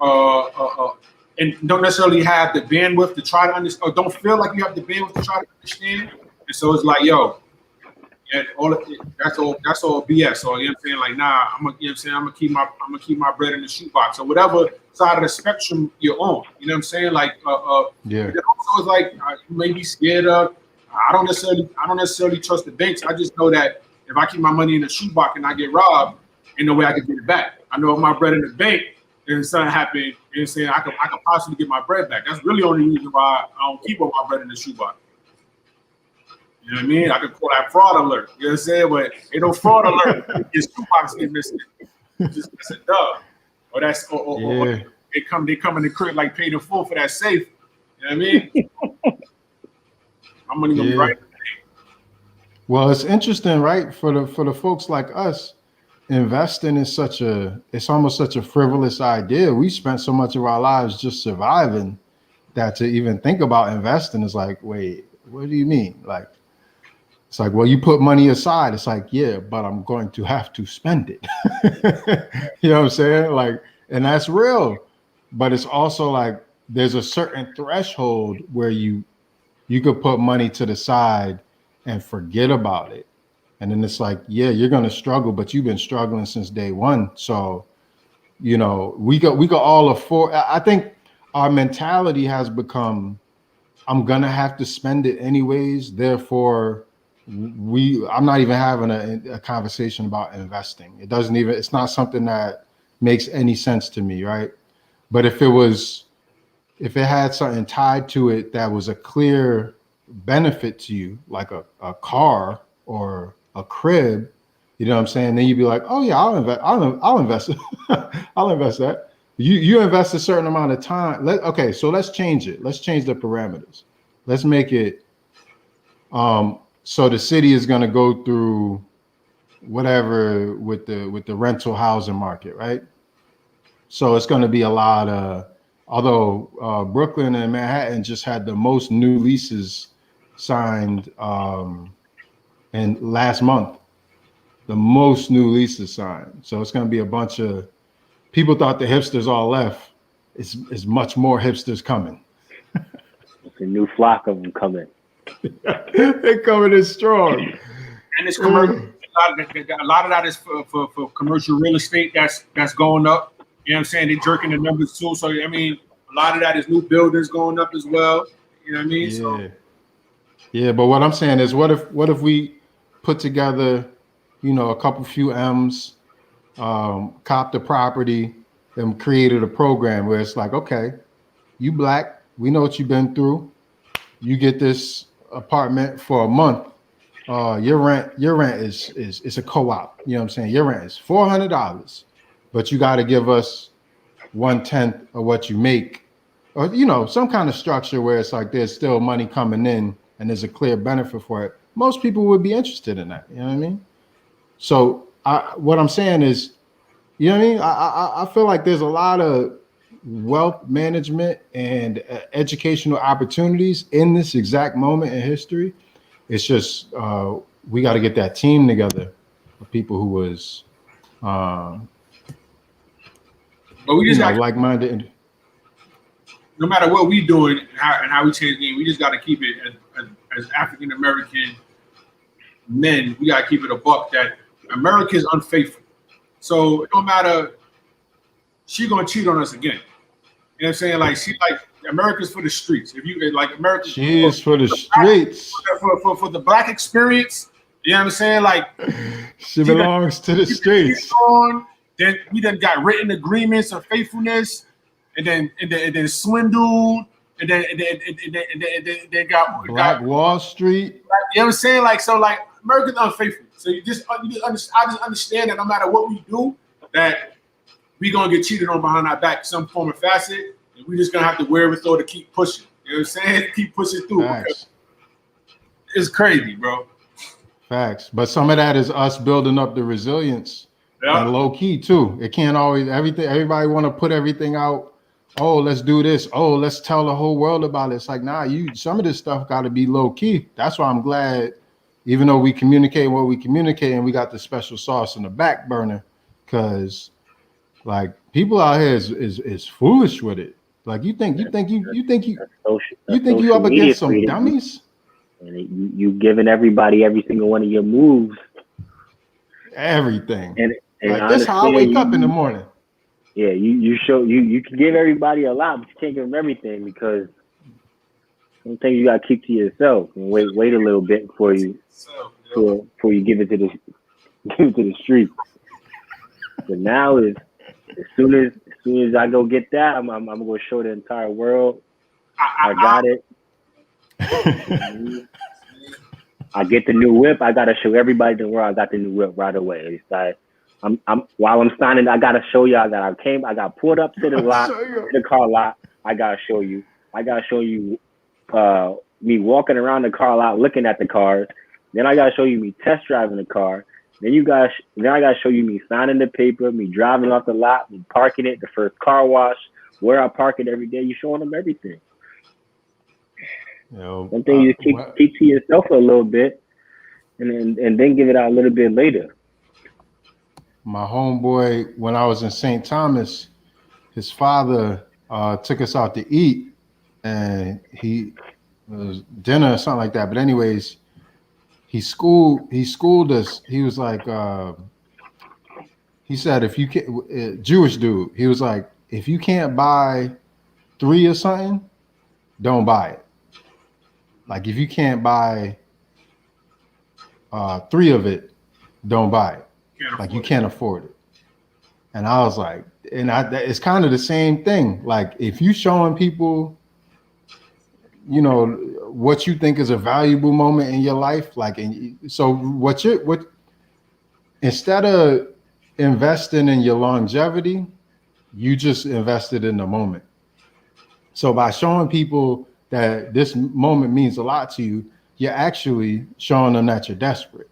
S2: and don't necessarily have the bandwidth to try to understand, or don't feel like you have the bandwidth to try to understand. And so it's like, yo, And that's all BS. So you know what I'm saying? Like, nah, I'm gonna keep my bread in the shoebox or whatever side of the spectrum you're on. You know what I'm saying? Like,
S1: Yeah.
S2: But then also it's like you may be scared of. I don't necessarily trust the banks. I just know that if I keep my money in the shoebox and I get robbed, ain't no way I can get it back. I know if my bread in the bank and something happened, you know what I'm saying, I could possibly get my bread back. That's really the only reason why I don't keep all my bread in the shoebox. You know what I mean? I could call that fraud alert. You know what I'm saying? But ain't no fraud alert. Your shoebox get missing. Just that's a dub. Or they come in the crib like paid in full for that safe. You know what I mean? My money gonna be right.
S1: Well, it's interesting, right? For the folks like us, investing is it's almost such a frivolous idea. We spent so much of our lives just surviving that to even think about investing is like, wait, what do you mean? Like, it's like, well, you put money aside. It's like, yeah, but I'm going to have to spend it. You know what I'm saying? Like, and that's real. But it's also like there's a certain threshold where you could put money to the side and forget about it. And then it's like, yeah, you're going to struggle, but you've been struggling since day one. So, you know, we could all afford. I think our mentality has become, I'm going to have to spend it anyways. Therefore, I'm not even having a conversation about investing. It's not something that makes any sense to me, right? But if it had something tied to it that was a clear benefit to you, like a car or a crib, you know what I'm saying? Then you'd be like, oh yeah, I'll invest it. I'll invest that. You invest a certain amount of time. So let's change it. Let's change the parameters. Let's make it so the city is going to go through whatever with the rental housing market, right? So it's going to be a lot of, although Brooklyn and Manhattan just had the most new leases signed and last month, the most new leases signed. So it's going to be a bunch of people thought the hipsters all left. It's much more hipsters coming.
S3: It's a new flock of them coming.
S1: They're coming in strong.
S2: And it's commercial. A lot of that is for commercial real estate that's going up. You know what I'm saying? They're jerking the numbers too. So I mean, a lot of that is new buildings going up as well. You know what I mean?
S1: Yeah. Yeah, but what I'm saying is, what if we put together, you know, a few M's, cop the property, and created a program where it's like, okay, you black, we know what you've been through. You get this apartment for a month. Your rent is a co-op. You know what I'm saying? Your rent is $400, but you got to give us 1/10 of what you make, or you know, some kind of structure where it's like there's still money coming in and there's a clear benefit for it. Most people would be interested in that. You know what I mean? So what I'm saying is, you know what I mean? I feel like there's a lot of wealth management and educational opportunities in this exact moment in history. It's just we got to get that team together of people who was
S2: but we just got
S1: like-minded.
S2: No matter what we doing and how we change the game, we just got to keep it as African American men. We got to keep it a buck that America is unfaithful. So it don't matter. She gonna cheat on us again. You know what I'm saying? Like America's for the streets. If you like America,
S1: she is for the streets.
S2: For the black experience. You know what I'm saying? Like
S1: she belongs to the streets.
S2: Then we done got written agreements of faithfulness, and then swindled, and then got
S1: Wall Street.
S2: You know what I'm saying? Like so, like America's unfaithful. So I just understand that no matter what we do, that we gonna get cheated on behind our back some form of facet, and we just gonna have to wherewithal to keep pushing. You know what I'm saying? Keep pushing through. It's crazy, bro.
S1: Facts. But some of that is us building up the resilience. Yeah. And low key too. It can't always everybody want to put everything out. Oh, let's do this. Oh, let's tell the whole world about it. It's like, nah, some of this stuff got to be low key. That's why I'm glad, even though we communicate what we communicate and we got the special sauce in the back burner, because like people out here is foolish with it. Like you think you up against some dummies?
S3: And you giving everybody every single one of your moves.
S1: Everything.
S3: And
S1: like this how I wake up in the morning.
S3: Yeah, you can give everybody a lot, but you can't give them everything, because some things you gotta keep to yourself and wait a little bit before you give it to the streets. But now is as soon as I go get that, I'm gonna show the entire world I got it. I get the new whip. I gotta show everybody in the world I got the new whip right away. It's like while I'm signing, I gotta show y'all that I got pulled up to the lot, to the car lot. I gotta show you. Me walking around the car lot looking at the cars. Then I gotta show you me test driving the car. Then I gotta show you me signing the paper, me driving off the lot, me parking it, the first car wash, where I park it every day. You showing them everything. Something you keep to yourself for a little bit, and then give it out a little bit later.
S1: My homeboy, when I was in St. Thomas, his father took us out to eat, and it was dinner or something like that. But anyways, he schooled us. He was like, he said, if you can't, Jewish dude, he was like, if you can't buy 3 or something, don't buy it. Like if you can't buy 3 of it, don't buy it. Like you can't afford it. And I was like, it's kind of the same thing. Like if you showing people, what you think is a valuable moment in your life, like, instead of investing in your longevity, you just invested in the moment. So by showing people that this moment means a lot to you, you're actually showing them that you're desperate.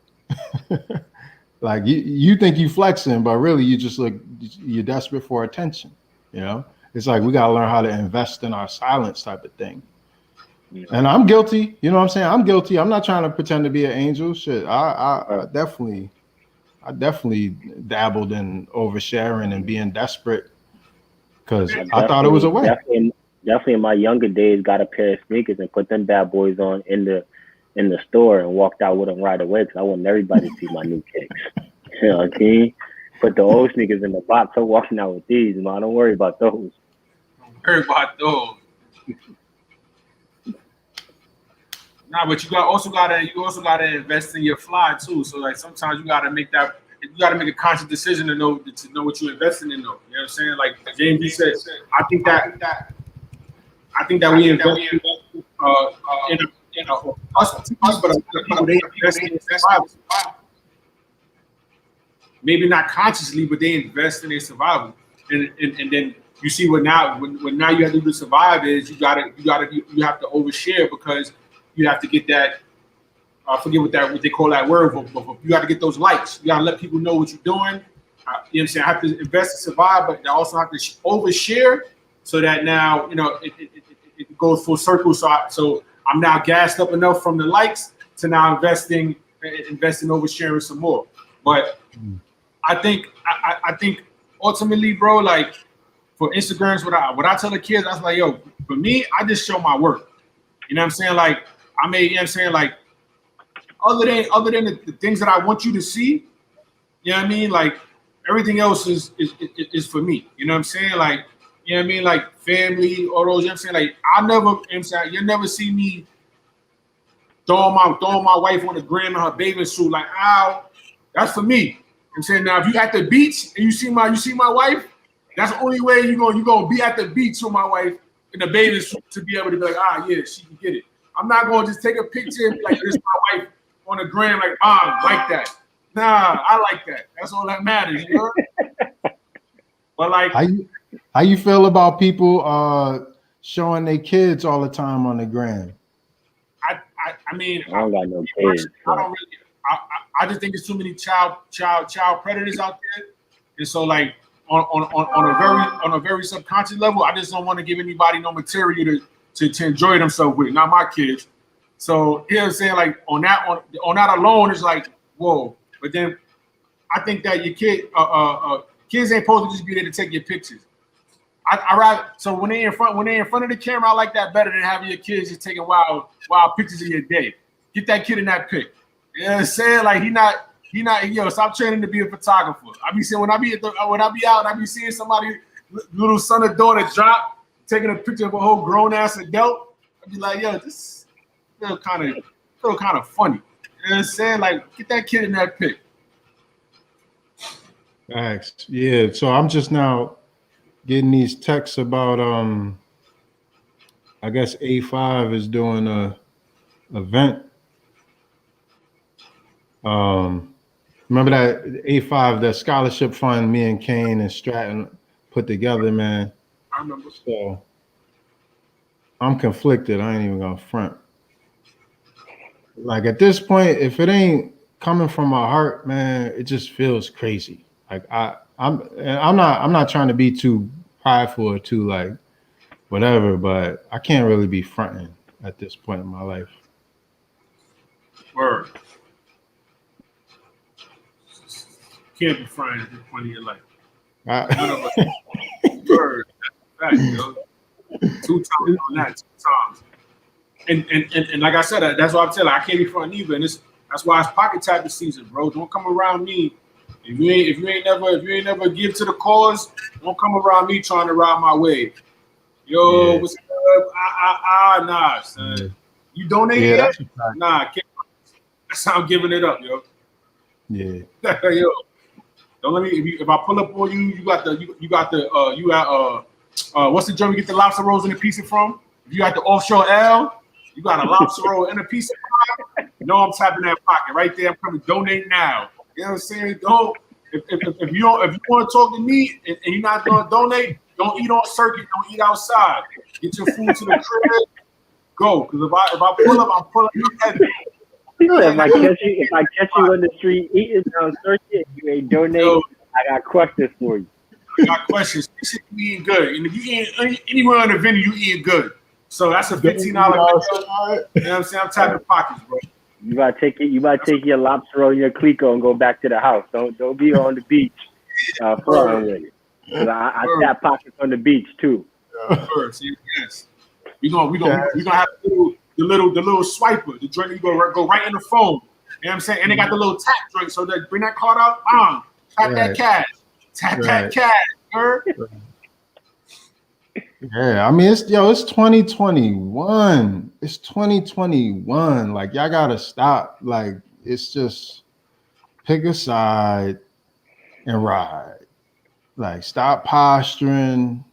S1: Like you think you flexing, but really you're desperate for attention. It's like we gotta learn how to invest in our silence type of thing. Yeah. And I'm guilty. You know what I'm saying? I'm guilty. I'm not trying to pretend to be an angel. Shit, I definitely dabbled in oversharing and being desperate because I thought it was a way.
S3: Definitely in my younger days, got a pair of sneakers and put them bad boys on in the store and walked out with them right away because I wanted everybody to see my new kicks. You know what I mean? Put the old sneakers in the box. I'm walking out with these, man. Don't worry about those.
S2: Don't worry about those. Nah, but you also gotta invest in your fly too. So like sometimes you gotta make a conscious decision to know what you're investing in though. You know what I'm saying? Like James B said, I think that we invest in us, but people they invest in survival. Maybe not consciously, but they invest in their survival. And then you see what now you have to do to survive is you have to overshare because you have to get that. I forget what they call that word, but you got to get those likes. You got to let people know what you're doing. You know what I'm saying? I have to invest to survive, but I also have to overshare so that now it goes full circle. So I'm now gassed up enough from the likes to now investing oversharing some more. But I think ultimately, bro, like for Instagrams, what I tell the kids, I was like, yo, for me, I just show my work. You know what I'm saying? Like like other than the things that I want you to see, you know what I mean? Like everything else is for me. You know what I'm saying? Like, you know what I mean? Like family, all those, you know what I'm saying? Like you'll never see me throwing my wife on the gram in her bathing suit, like, ow, that's for me. I'm saying now if you at the beach and you see my wife, that's the only way you're gonna be at the beach with my wife in the bathing suit to be able to be like, yeah, she can get it. I'm not gonna just take a picture and be like, this is my wife on the gram, like, like that. Nah, I like that. That's all that matters, you know? But like,
S1: how you feel about people showing their kids all the time on the gram?
S3: I mean, I don't got no kids.
S2: I don't really. I just think there's too many child predators out there, and so like on a very subconscious level, I just don't want to give anybody no material to enjoy themselves with. Not my kids. So you know what I'm saying? Like on that alone, it's like whoa. But then I think that your kids ain't supposed to just be there to take your pictures. I rather so when they're in front of the camera, I like that better than having your kids just taking wild pictures of your day. Get that kid in that pic. You know what I'm saying? Like he not, stop training to be a photographer. I be saying when I be out, I be seeing somebody, little son or daughter drop, taking a picture of a whole grown ass adult. I be like, yo, this feel kind of funny. You know what I'm saying? Like, get that kid in that pic.
S1: Thanks. Yeah. So I'm just now getting these texts about I guess A5 is doing a event. Remember that A5, that scholarship fund me and Kane and Stratton put together, man.
S2: I remember.
S1: So I'm conflicted. I ain't even gonna front. Like at this point, if it ain't coming from my heart, man, it just feels crazy. Like I'm not trying to be too prideful or too like whatever, but I can't really be fronting at this point in my life.
S2: Word. Can't be fronting at this point in your life. Word. That's fact, yo. 2 times on that, 2 times. And like I said, that's why I'm telling you, I can't be fronting either. And that's why it's pocket tapping season, bro. Don't come around me. If you ain't never give to the cause, don't come around me trying to ride my wave. Yo, what's up? Nah, son. Yeah. You donated yet? Nah, can't. That's how I'm giving it up, yo.
S1: Yeah.
S2: Yo, don't let me. If I pull up on you, you got what's the joint you get the lobster rolls and a pizza from? If you got the offshore L, you got a lobster roll and a piece of pie. No, I'm tapping that pocket right there. I'm coming to donate now. You know what I'm saying? Don't if you want to talk to me and you're not going to donate, don't eat on circuit. Don't eat outside. Get your food to the crib. Go, because if I pull up, I'm pulling you heavy.
S3: If I catch you on the street eating on circuit and you ain't donating, I got questions for you.
S2: I got questions. You should be eating good, and if you eat anywhere in the venue, you eating good. So that's a $15. You know what I'm saying? I'm tapping pockets, bro.
S3: You might take your lobster roll and your Clico and go back to the house. Don't be on the beach flirting with it. I tap pockets on the beach too.
S2: Yes. We gonna have the little swiper, the drink you go right in the phone. You know what I'm saying? And they got the little tap drink, so they bring that card out, tap that cash. Tap that cash, sir.
S1: Yeah, I mean it's 2021. It's 2021. Like y'all gotta stop. Like it's just pick a side and ride. Like stop posturing.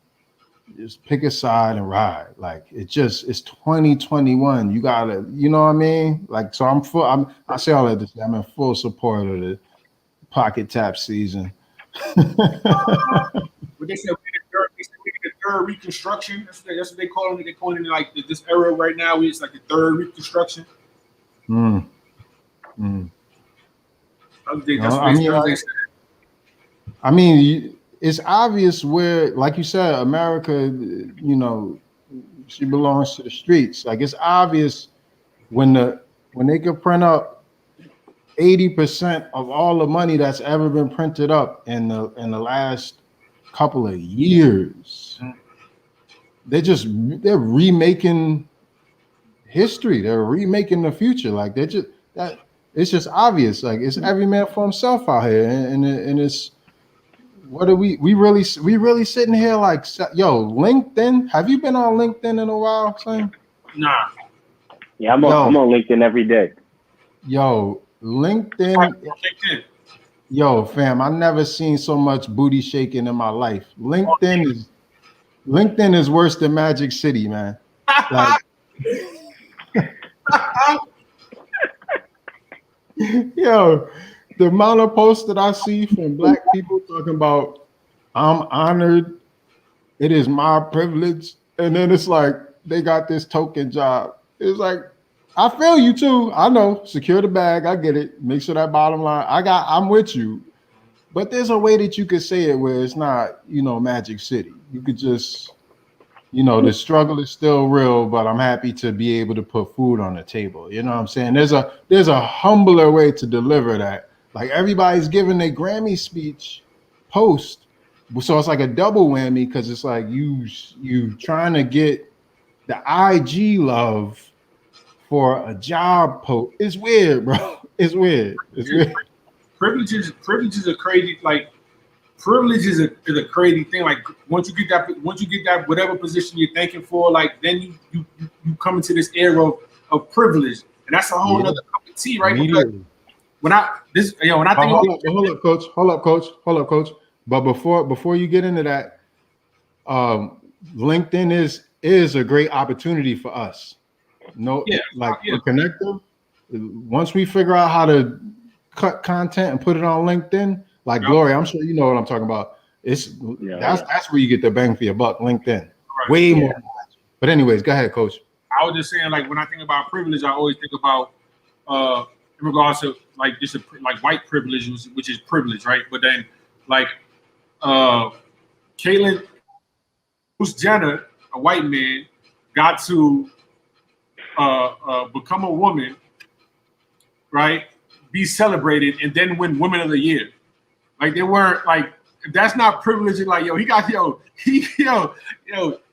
S1: Just pick a side and ride. Like it's 2021. You gotta, you know what I mean? Like so I say all of this. I'm in full support of the pocket tap season.
S2: What they said, we the third reconstruction. That's what they call it. They call it like this era right now. It's like the third reconstruction.
S1: I mean, it's obvious where, like you said, America, you know, she belongs to the streets. Like it's obvious when they could print up 80% of all the money that's ever been printed up in the last couple of years. They're remaking history. They're remaking the future. Like it's just obvious. Like it's every man for himself out here, and it's what are we really sitting here like, yo, LinkedIn? Have you been on LinkedIn in a while, son?
S2: Nah.
S3: Yeah, I'm on LinkedIn every day.
S1: Yo, LinkedIn. Yo, fam, I never seen so much booty shaking in my life. LinkedIn is worse than Magic City, man. Like, yo, the amount of posts that I see from Black people talking about, I'm honored, it is my privilege, and then it's like they got this token job. It's like, I feel you too. I know, secure the bag. I get it. Make sure that bottom line. I'm with you. But there's a way that you could say it where it's not, you know, Magic City. You could just, you know, the struggle is still real, but I'm happy to be able to put food on the table. You know what I'm saying? There's a humbler way to deliver that. Like everybody's giving their Grammy speech post. So it's like a double whammy because it's like you trying to get the IG love for a job post. It's weird, bro. It's weird. It's weird.
S2: Privilege is a crazy, like, privilege is a crazy thing. Like, once you get that whatever position you're thanking for, like, then you come into this era of privilege, and that's a whole other cup of tea, right? Because when I think
S1: hold up, coach. But before you get into that, LinkedIn is a great opportunity for us. For Connective. Once we figure out how to cut content and put it on LinkedIn, like Glory, I'm sure you know what I'm talking about. That's where you get the bang for your buck. LinkedIn, right. Way more. But anyways, go ahead, coach.
S2: I was just saying, like, when I think about privilege, I always think about in regards to like just like white privilege, which is privilege, right? But then like Caitlyn Jenner, a white man, got to become a woman, right? Be celebrated and then win Woman of the Year. Like, they weren't like, that's not privilege. Like,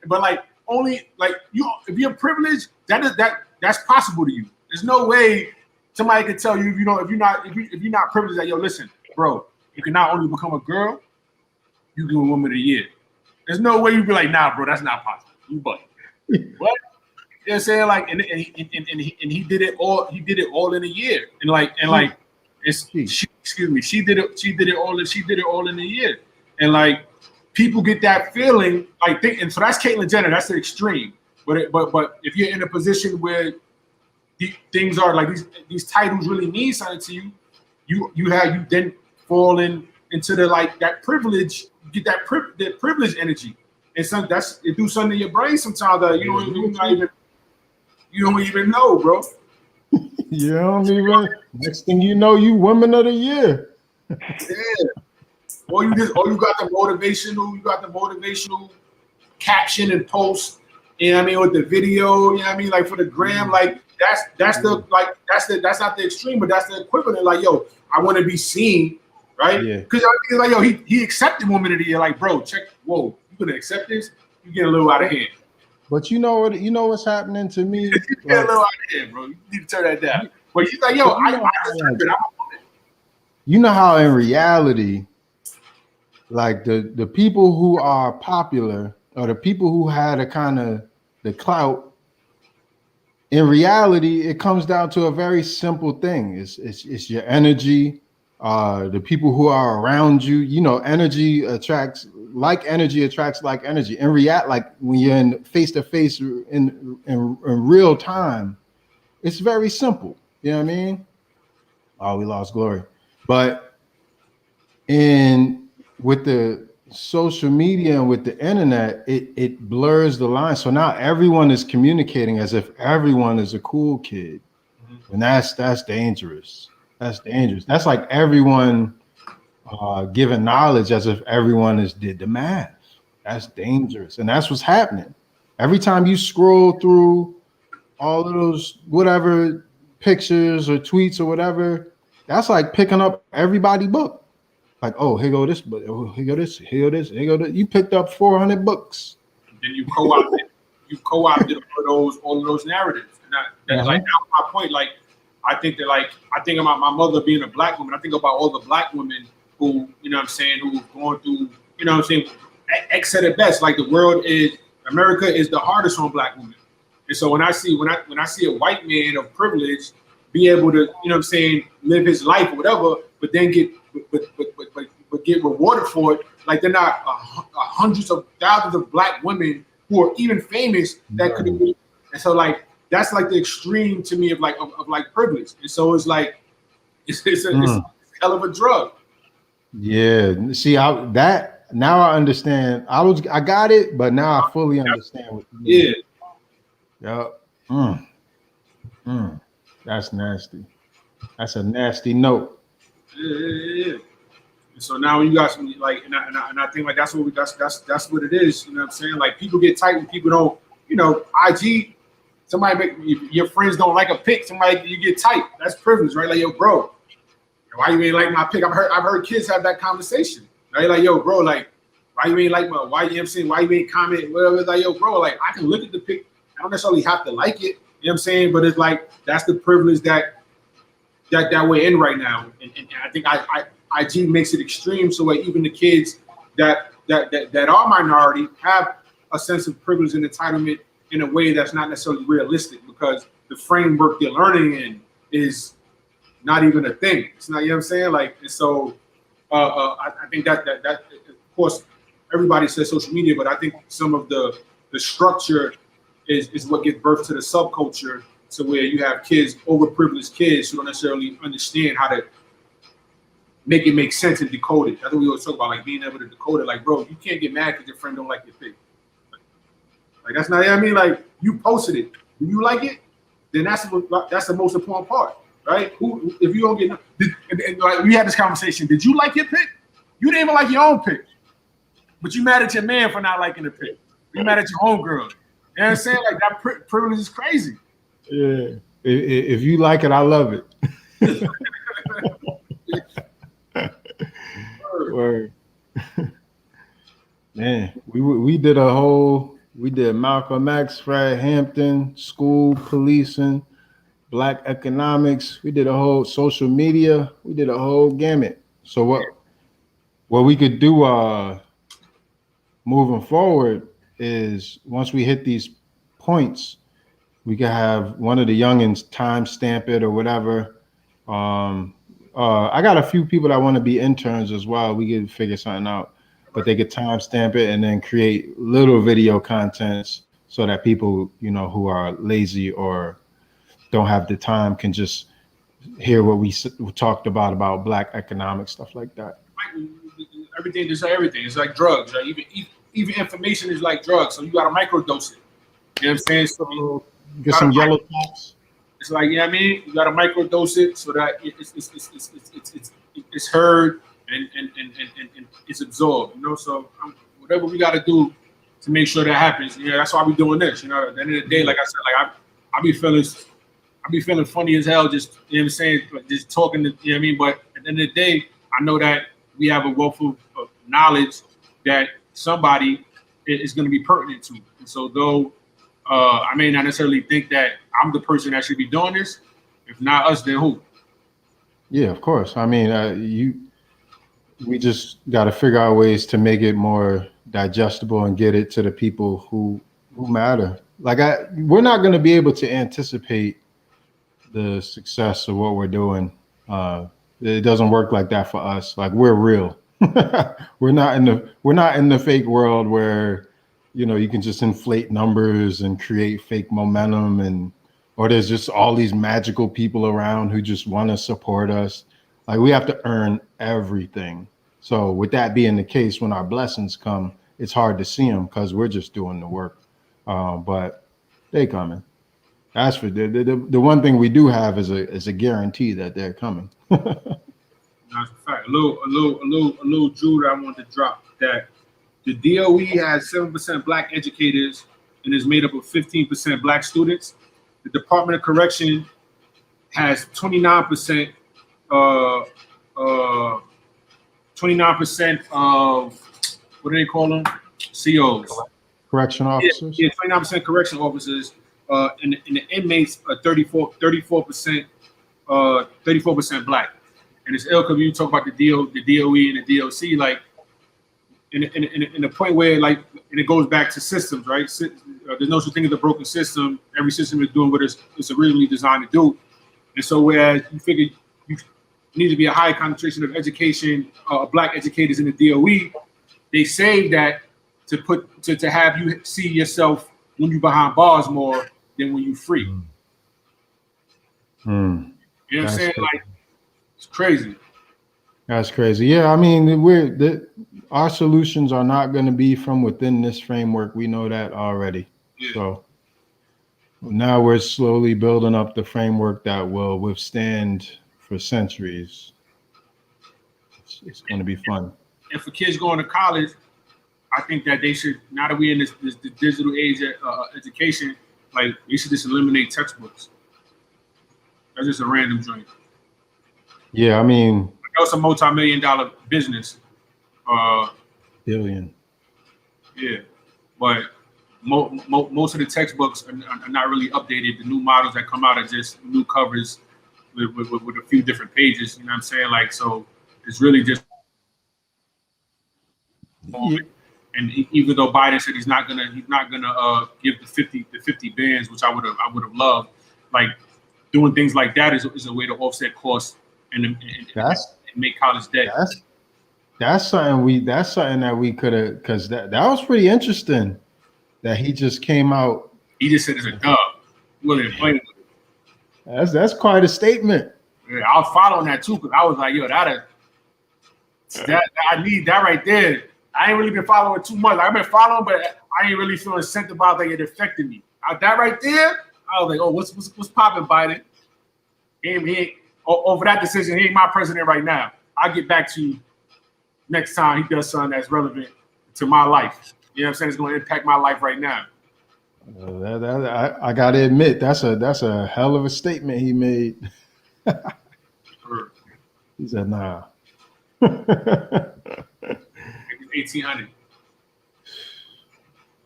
S2: but like, only like if you're privileged, that's possible to you. There's no way somebody could tell you if you're not privileged that listen, bro, you can not only become a girl, you can win Woman of the Year. There's no way you'd be like, nah, bro, that's not possible. You but what? You know what I'm saying? Like, and he did it all. He did it all in a year. She did it all in a year. And like, people get that feeling, like, and so that's Caitlyn Jenner. That's the extreme. But if you're in a position where things are like these titles really mean something to you, you then fall into the like that privilege. Get that privilege energy, and it do something in your brain sometimes that you don't even know, bro.
S1: You don't even. Next thing you know, you Woman of the Year.
S2: Yeah. Or you got the motivational caption and post, you know what I mean, with the video, you know what I mean, like for the gram, like that's not the extreme, but that's the equivalent. Like, yo, I want to be seen, right? Because like, yo, he accepted Woman of the Year. Like, bro, whoa, you gonna accept this? You get a little out of hand.
S1: But you know what's happening to me?
S2: You get a little out of hand, bro. You need to turn that down. But he's like, yo,
S1: you know how in reality, like the people who are popular or the people who had a kind of the clout, in reality, it comes down to a very simple thing. It's your energy, the people who are around you. You know, energy attracts like energy. In like when you're in face to face in real time, it's very simple. You know what I mean? Oh, we lost Glory. But with the social media and with the internet, it blurs the line. So now everyone is communicating as if everyone is a cool kid. And that's dangerous. That's dangerous. That's like everyone giving knowledge as if everyone did the math. That's dangerous. And that's what's happening. Every time you scroll through all of those whatever pictures or tweets or whatever, that's like picking up everybody's book. Like, oh, here go this, but here go this. You picked up 400 books.
S2: Then you co-opted all of those narratives. And like, that's my point. Like, I think about my mother being a black woman. I think about all the black women who, you know what I'm saying, who've gone through, you know what I'm saying, X said it best. Like, America is the hardest on black women. And so when I see a white man of privilege be able to, you know what I'm saying, live his life or whatever, but then get rewarded for it, like they're not hundreds of thousands of black women who are even famous that could have been. And so like that's like the extreme to me of privilege. And so it's like it's a hell of a drug.
S1: Yeah. See, now I understand. I got it, but now I fully understand what you mean. Yeah. That's nasty. That's a nasty note.
S2: Yeah. And so now you got some like, and I think like that's what it is. You know what I'm saying? Like, people get tight when people don't. You know, IG. Your friends don't like a pic. You get tight. That's privilege, right? Like, yo, bro, why you ain't like my pic? I've heard kids have that conversation. Right? Like, yo, bro, like, why you ain't like why you ain't comment, whatever. Like, yo, bro, like, I can look at the pic. I don't necessarily have to like it. You know what I'm saying? But it's like that's the privilege that we're in right now, and I think IG makes it extreme so that even the kids that are minority have a sense of privilege and entitlement in a way that's not necessarily realistic, because the framework they're learning in is not even a thing. It's not, you know what I'm saying? Like, and so I think that of course everybody says social media, but I think some of the structure is what gives birth to the subculture, to where you have kids, overprivileged kids, who don't necessarily understand how to make it make sense and decode it. That's what we always talk about, like being able to decode it. Like, bro, you can't get mad because your friend don't like your thing. Like that's not, you know what I mean? Like, you posted it. Do you like it? Then that's the most important part, right? Who, if you don't get, and like we had this conversation, did you like your pick? You didn't even like your own pick, but you mad at your man for not liking the pick. You mad at your homegirl. You know what I'm saying? Like, that privilege is crazy.
S1: Yeah. If you like it, I love it. Word. Man, we did Malcolm X, Fred Hampton, school policing, Black economics. We did a whole social media. We did a whole gamut. So what we could do moving forward is, once we hit these points, we could have one of the youngins time stamp it or whatever. I got a few people that want to be interns as well. We could figure something out, but they could time stamp it and then create little video contents so that people, you know, who are lazy or don't have the time can just hear what we talked about Black economic stuff like that.
S2: Everything is everything. It's like drugs, right? Even information is like drugs, so you got to microdose it. You know what I'm saying? So
S1: get some yellow caps.
S2: It's like, you know what I mean? You got to microdose it so that it's heard and it's absorbed. You know, so whatever we got to do to make sure that happens. Yeah, that's why we doing this. You know, at the end of the day, like I said, like I be feeling funny as hell, just, you know what I'm saying, just talking to, you know what I mean? But at the end of the day, I know that we have a wealth of knowledge that somebody is going to be pertinent to. And so though I may not necessarily think that I'm the person that should be doing this, if not us, then who?
S1: Yeah, of course. I mean, we just got to figure out ways to make it more digestible and get it to the people who matter. Like, we're not going to be able to anticipate the success of what we're doing. It doesn't work like that for us. Like, we're real. We're not in the fake world where, you know, you can just inflate numbers and create fake momentum, or there's just all these magical people around who just want to support us. Like, we have to earn everything. So with that being the case, when our blessings come, it's hard to see them because we're just doing the work. But they coming. As for the one thing we do have is a guarantee that they're coming.
S2: That's a fact. A little jewel that I want to drop, that the DOE has 7% Black educators and is made up of 15% Black students. The Department of Correction has 29% 29% of, what do they call them? COs.
S1: Correction officers?
S2: Yeah, 29% correction officers. And the inmates are 34% Black. And it's ill because you talk about the DOE and the DOC, like, in the point where, like, and it goes back to systems, right? There's no such thing as a broken system. Every system is doing what it's originally designed to do. And so whereas you figure you need to be a high concentration of education, Black educators in the DOE, they save that to have you see yourself when you're behind bars more than when you're free. You know what I'm saying?
S1: Crazy.
S2: Like, it's crazy.
S1: That's crazy. Yeah, I mean, our solutions are not going to be from within this framework. We know that already. Yeah. So now we're slowly building up the framework that will withstand for centuries. It's going to be fun.
S2: And for kids going to college, I think that they should, now that we're in this digital age education, like, they should just eliminate textbooks. That's just a random joint.
S1: Yeah, I mean,
S2: that was a multi-million-dollar business.
S1: Billion.
S2: Yeah, but most of the textbooks are not really updated. The new models that come out are just new covers with a few different pages. You know what I'm saying? Like, so it's really just.
S1: Yeah.
S2: And even though Biden said he's not gonna give the 50 bans, which I would have loved, like doing things like that is a way to offset costs and make college debt.
S1: That's something that we could have, because that was pretty interesting that he just came out.
S2: He just said it's a dub. He wasn't playing with it.
S1: That's quite a statement.
S2: Yeah, I was following that too because I was like, yo, that I need that right there. I ain't really been following too much. I've been following, but I ain't really feeling incentivized like it affected me. That right there, I was like, oh, what's popping, Biden? He ain't over that decision. He ain't my president right now. I'll get back to you next time he does something that's relevant to my life. You know what I'm saying? It's going to impact my life right now.
S1: I gotta admit, that's a hell of a statement he made. He said, "Nah."
S2: 1800.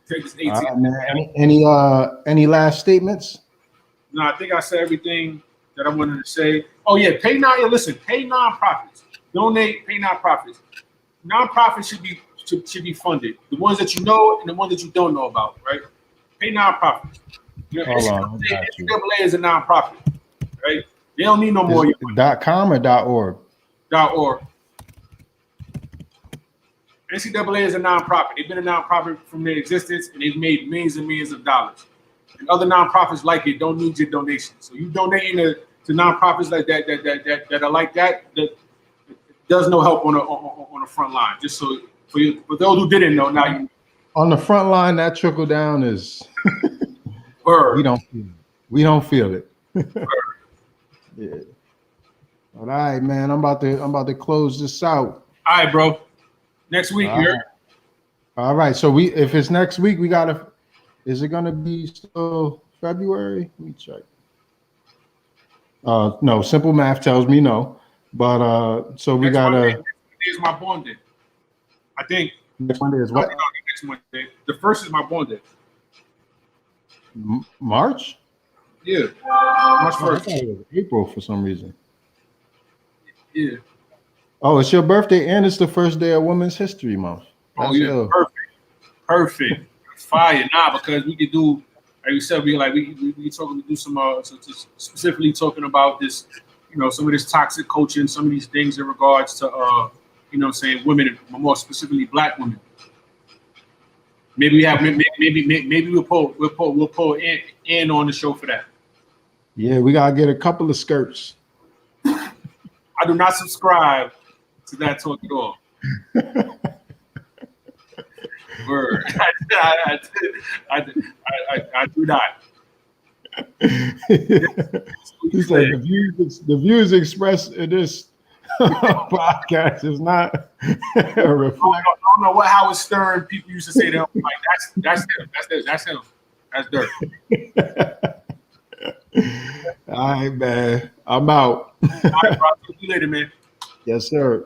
S2: Take this 1800.
S1: Any last statements?
S2: No, I think I said everything that I wanted to say. Oh yeah, pay nonprofits. Donate, pay nonprofits. Nonprofits should be funded. The ones that you know and the ones that you don't know about, right? Pay nonprofits. You know, NCAA is a nonprofit, right? They don't need no more.
S1: .com or .org?
S2: .org. NCAA is a nonprofit. They've been a nonprofit from their existence, and they've made millions and millions of dollars. And other nonprofits like it don't need your donation. So you donating to nonprofits like that are like that does no help on the front line. Just so for those who didn't know, now you.
S1: On the front line, that trickle down is. We don't feel it. Yeah. All right, man. I'm about to close this out.
S2: All right, bro. Next week,
S1: all right. So if it's next week, is it gonna be still February? Let me check. No, simple math tells me no. But so we gotta.
S2: Next Monday is my born day. I think.
S1: Next Monday is what?
S2: No, next Monday. The first is my born day.
S1: March?
S2: Yeah. March 1st.
S1: I thought it was April for some reason.
S2: Yeah.
S1: Oh, it's your birthday and it's the first day of Women's History Month.
S2: That's ill. Perfect. Fire. Because we could do, like you said, we do some specifically talking about this, some of this toxic coaching, some of these things in regards to women, more specifically Black women. Maybe we'll pull in on the show for that.
S1: Yeah, we gotta get a couple of skirts.
S2: I do not subscribe to that talk at all. Word. I do not.
S1: He said the views expressed in this podcast is not a reflection.
S2: I don't know what Howard Stern people used to say to him. Like that's him. That's dirt.
S1: All right, man. I'm out.
S2: All right, bro. See you later, man.
S1: Yes, sir.